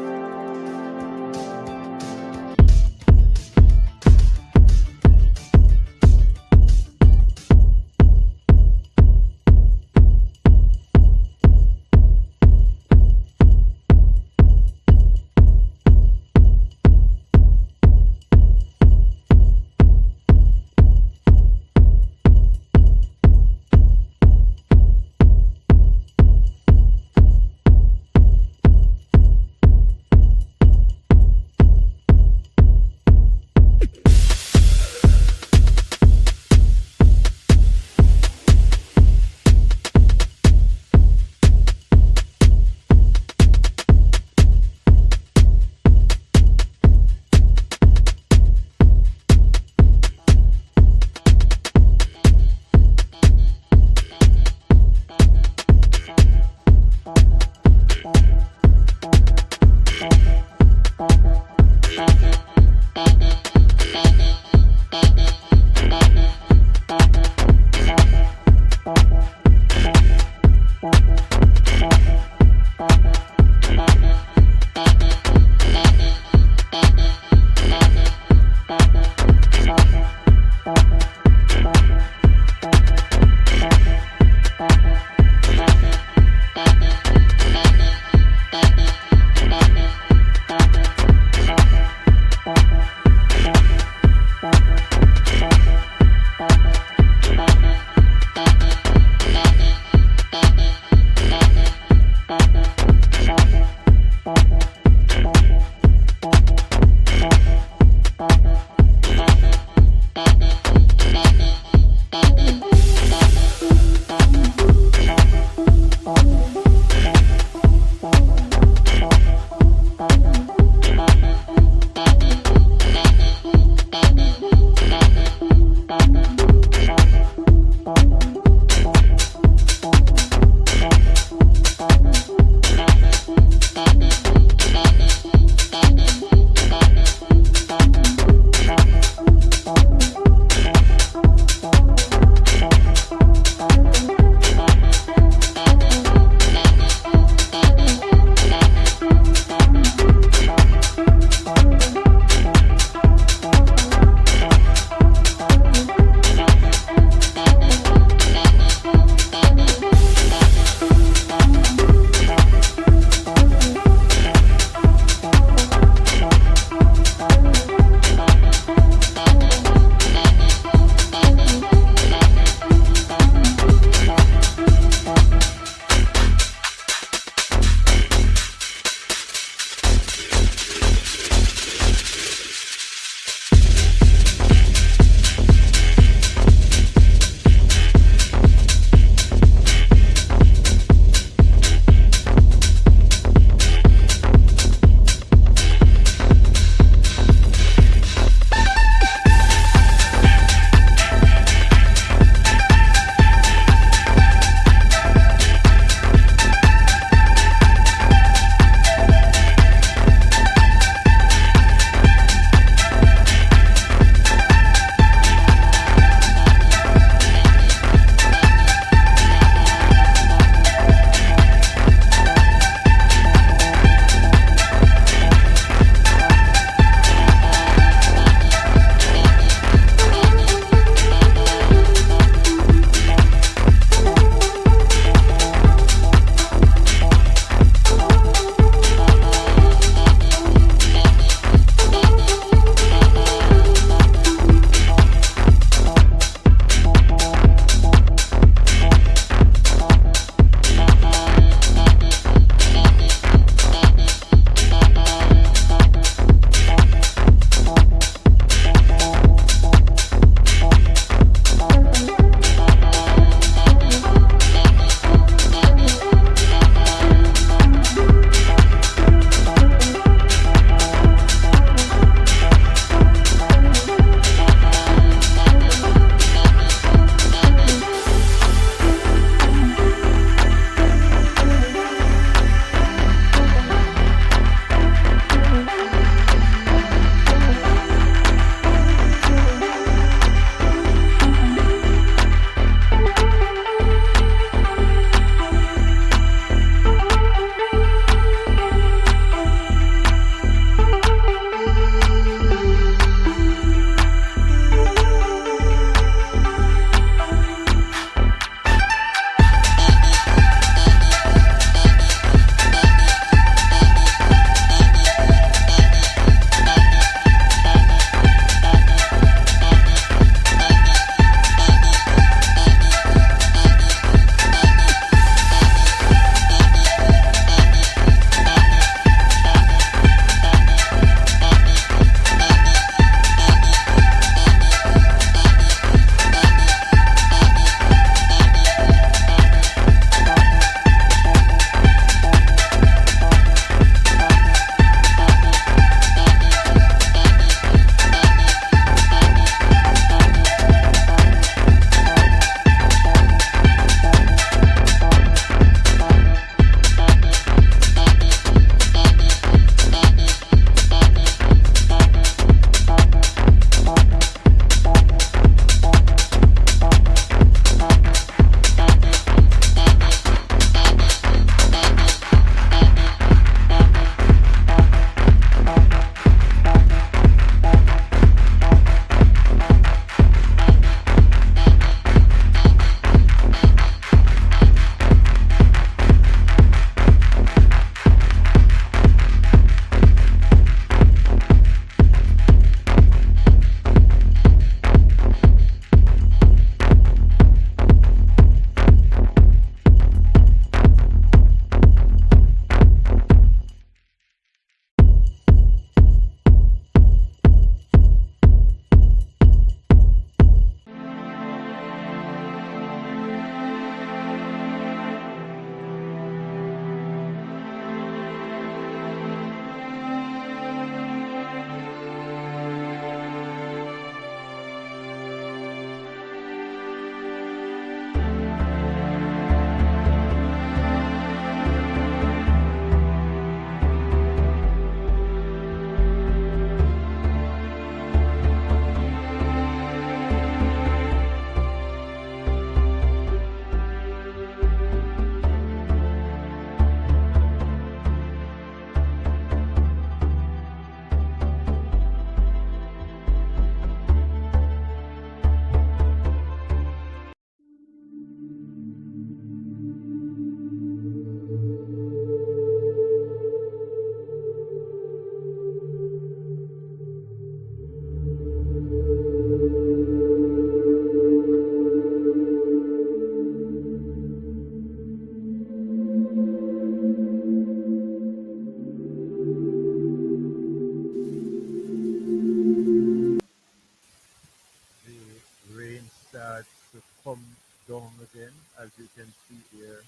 Speaker 1: as you can see here,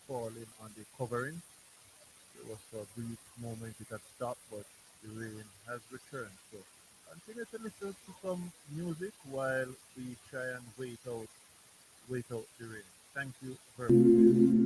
Speaker 1: falling on the covering. It was for a brief moment it had stopped, but the rain has returned. So continue to listen to some music while we try and wait out the rain. Thank you very much.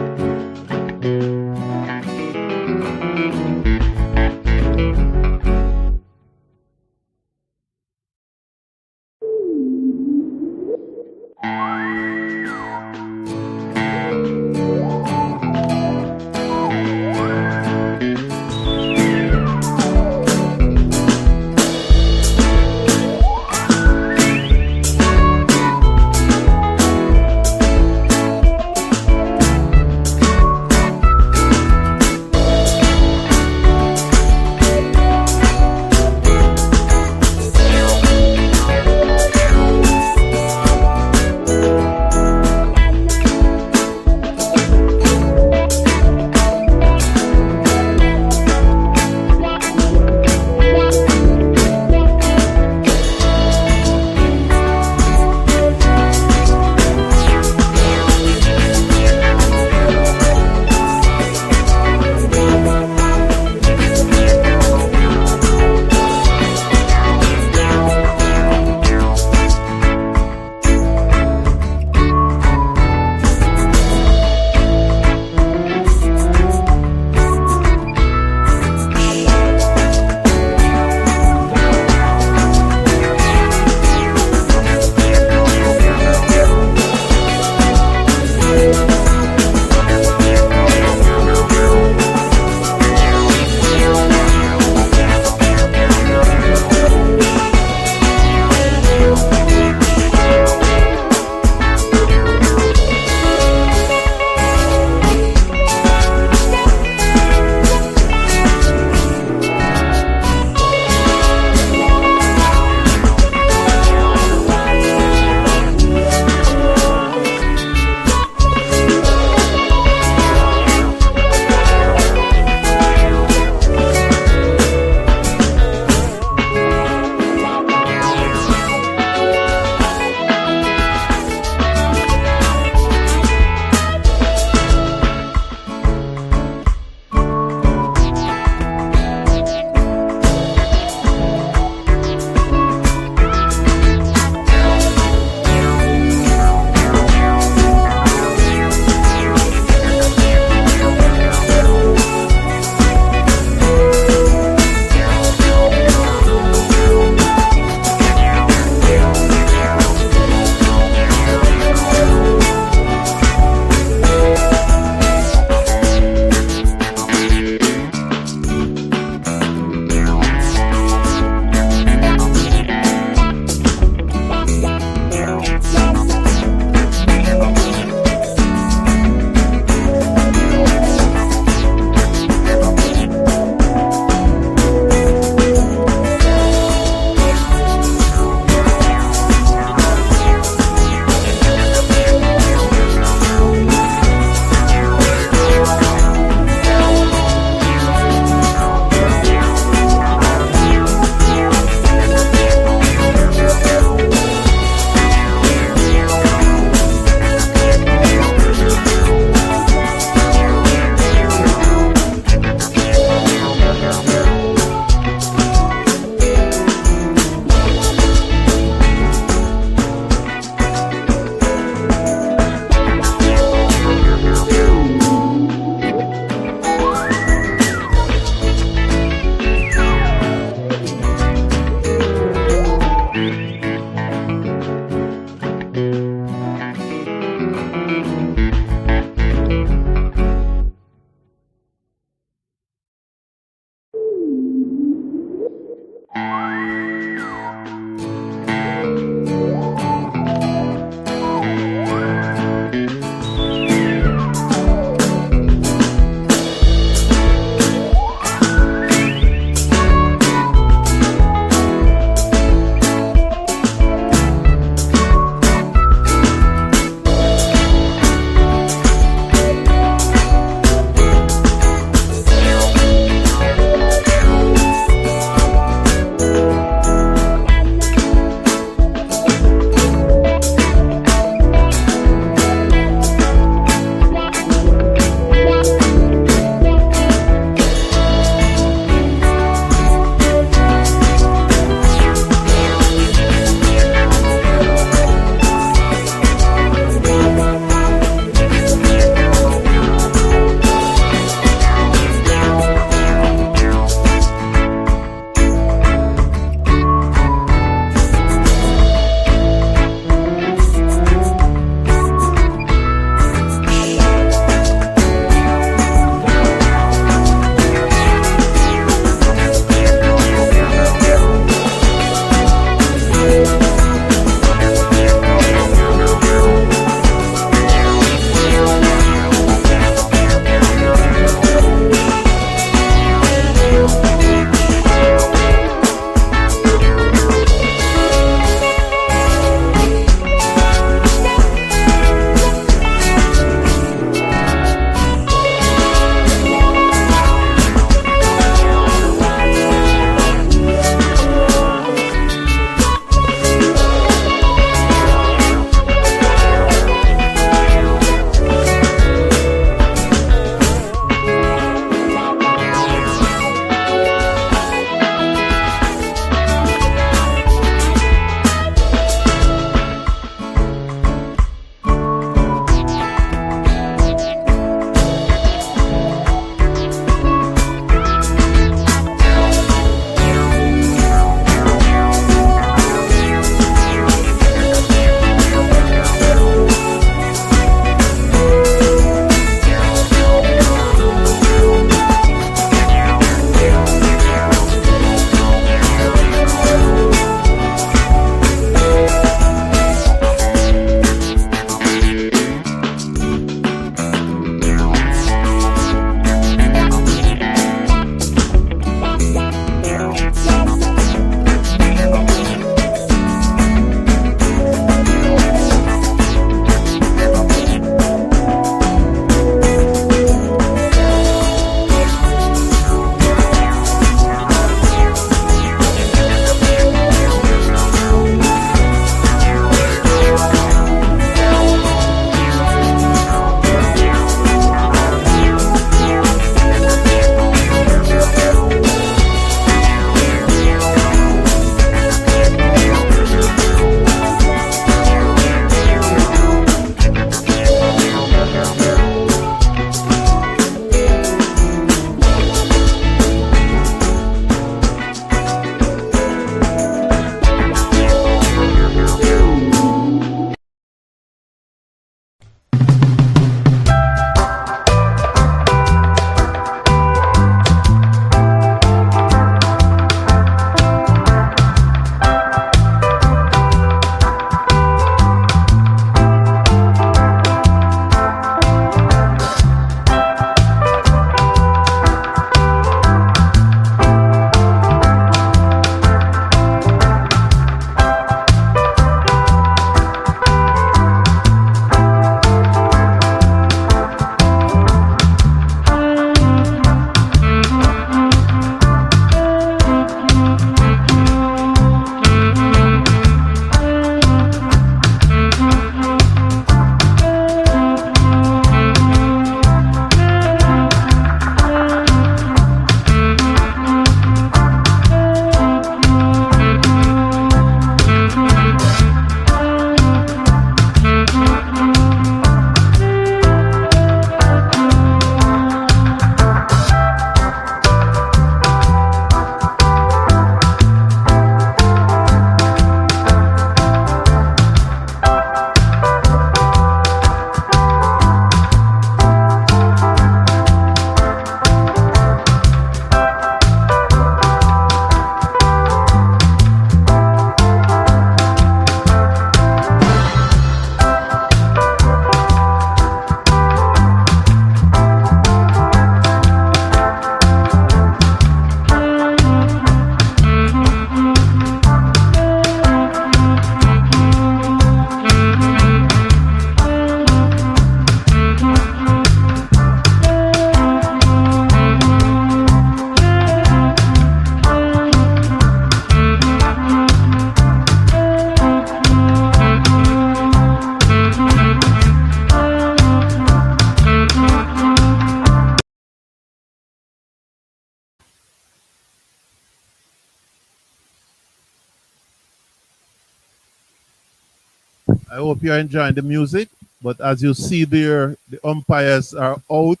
Speaker 1: I hope you're enjoying the music. But as you see there, the umpires are out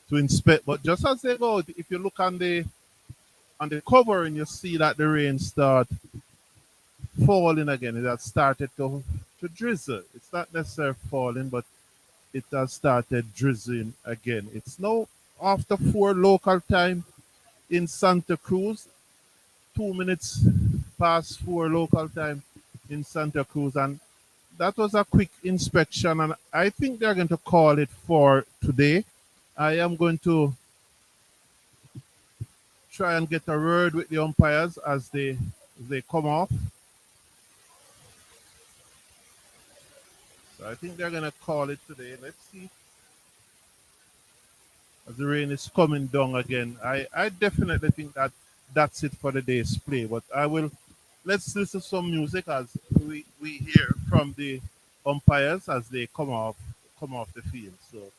Speaker 1: to inspect. But just as they go out, if you look on the cover and you see that the rain start falling again, it has started to drizzle. It's not necessarily falling, but it has started drizzling again. It's now after 4 local time in Santa Cruz, 2 minutes past 4 local time in Santa Cruz, and that was a quick inspection. And I think they're going to call it for today. I am going to try and get a word with the umpires as they come off. So I think they're going to call it today. Let's see. As the rain is coming down again, I definitely think that that's it for the day's play. But let's listen to some music as we hear from the umpires as they come off the field. So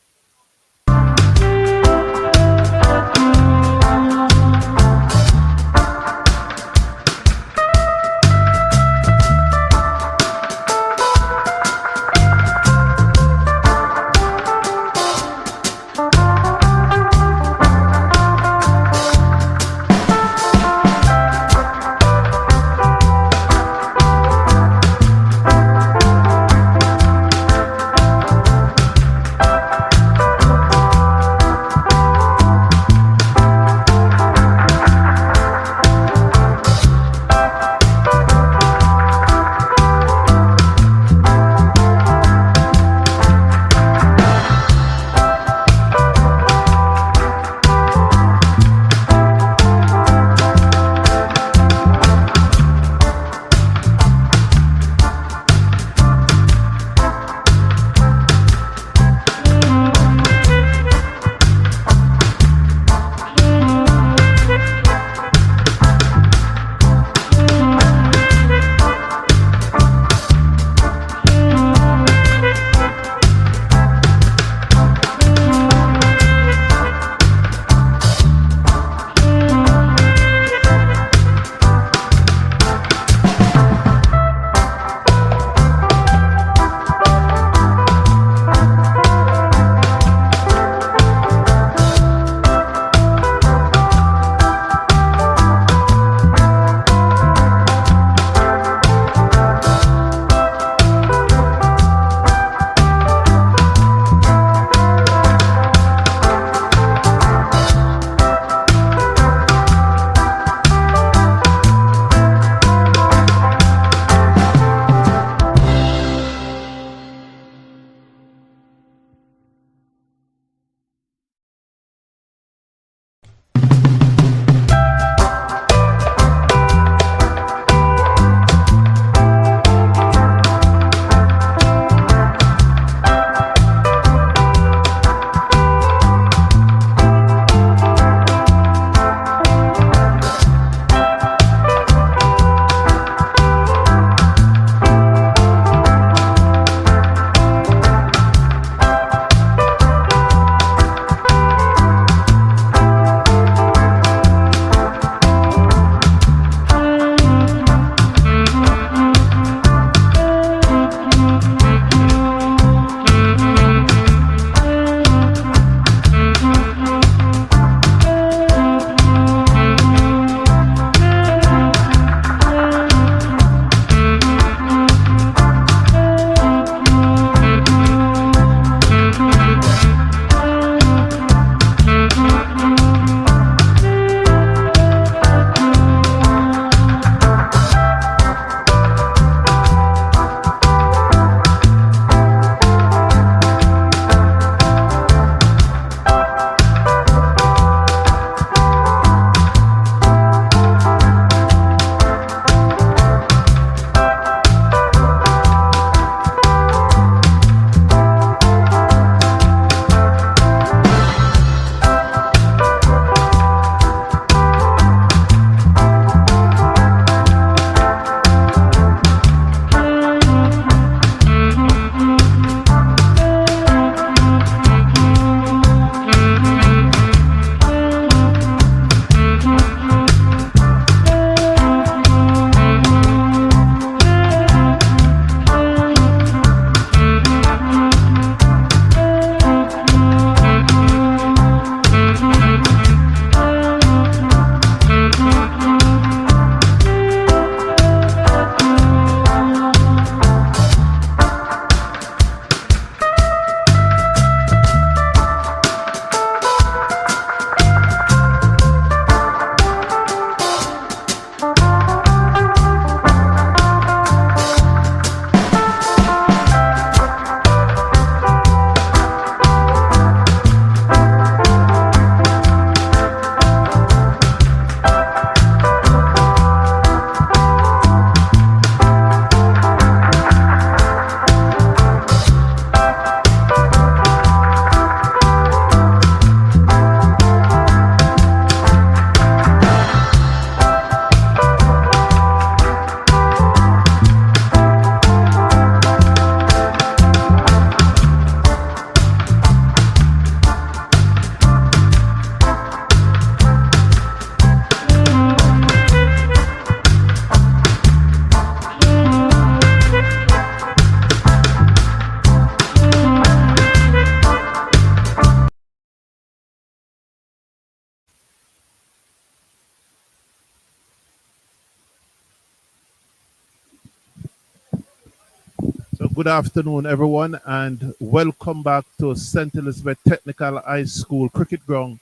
Speaker 1: Good afternoon, everyone, and welcome back to St. Elizabeth Technical High School Cricket Ground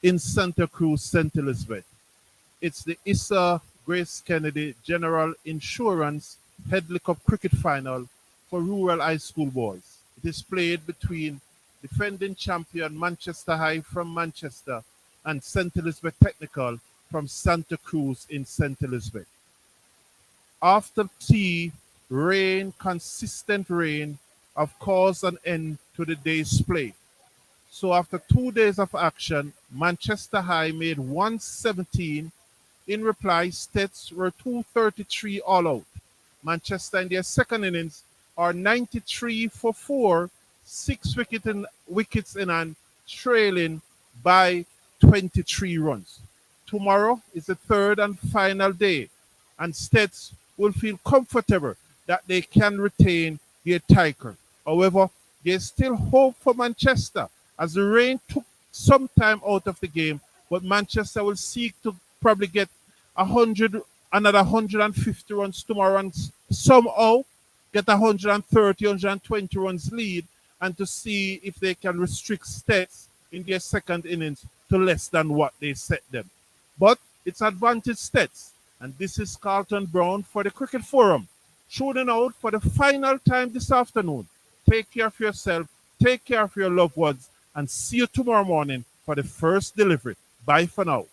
Speaker 1: in Santa Cruz, St. Elizabeth. It's the ISSA Grace Kennedy General Insurance Headley Cup Cricket Final for rural high school boys. It is played between defending champion Manchester High from Manchester and St. Elizabeth Technical from Santa Cruz in St. Elizabeth. After tea, rain, consistent rain, have caused an end to the day's play. So after 2 days of action, Manchester High made 117. In reply, STETHS were 233 all out. Manchester in their second innings are 93 for 4, 6 wickets in hand, trailing by 23 runs. Tomorrow is the third and final day, and STETHS will feel comfortable that they can retain their title. However, there's still hope for Manchester as the rain took some time out of the game, but Manchester will seek to probably get 100, another 150 runs tomorrow and somehow get 130, 120 runs lead, and to see if they can restrict STETHS in their second innings to less than what they set them. But it's advantage STETHS, and this is Carlton Brown for the Cricket Forum, tuning out for the final time this afternoon. Take care of yourself, take care of your loved ones, and see you tomorrow morning for the first delivery. Bye for now.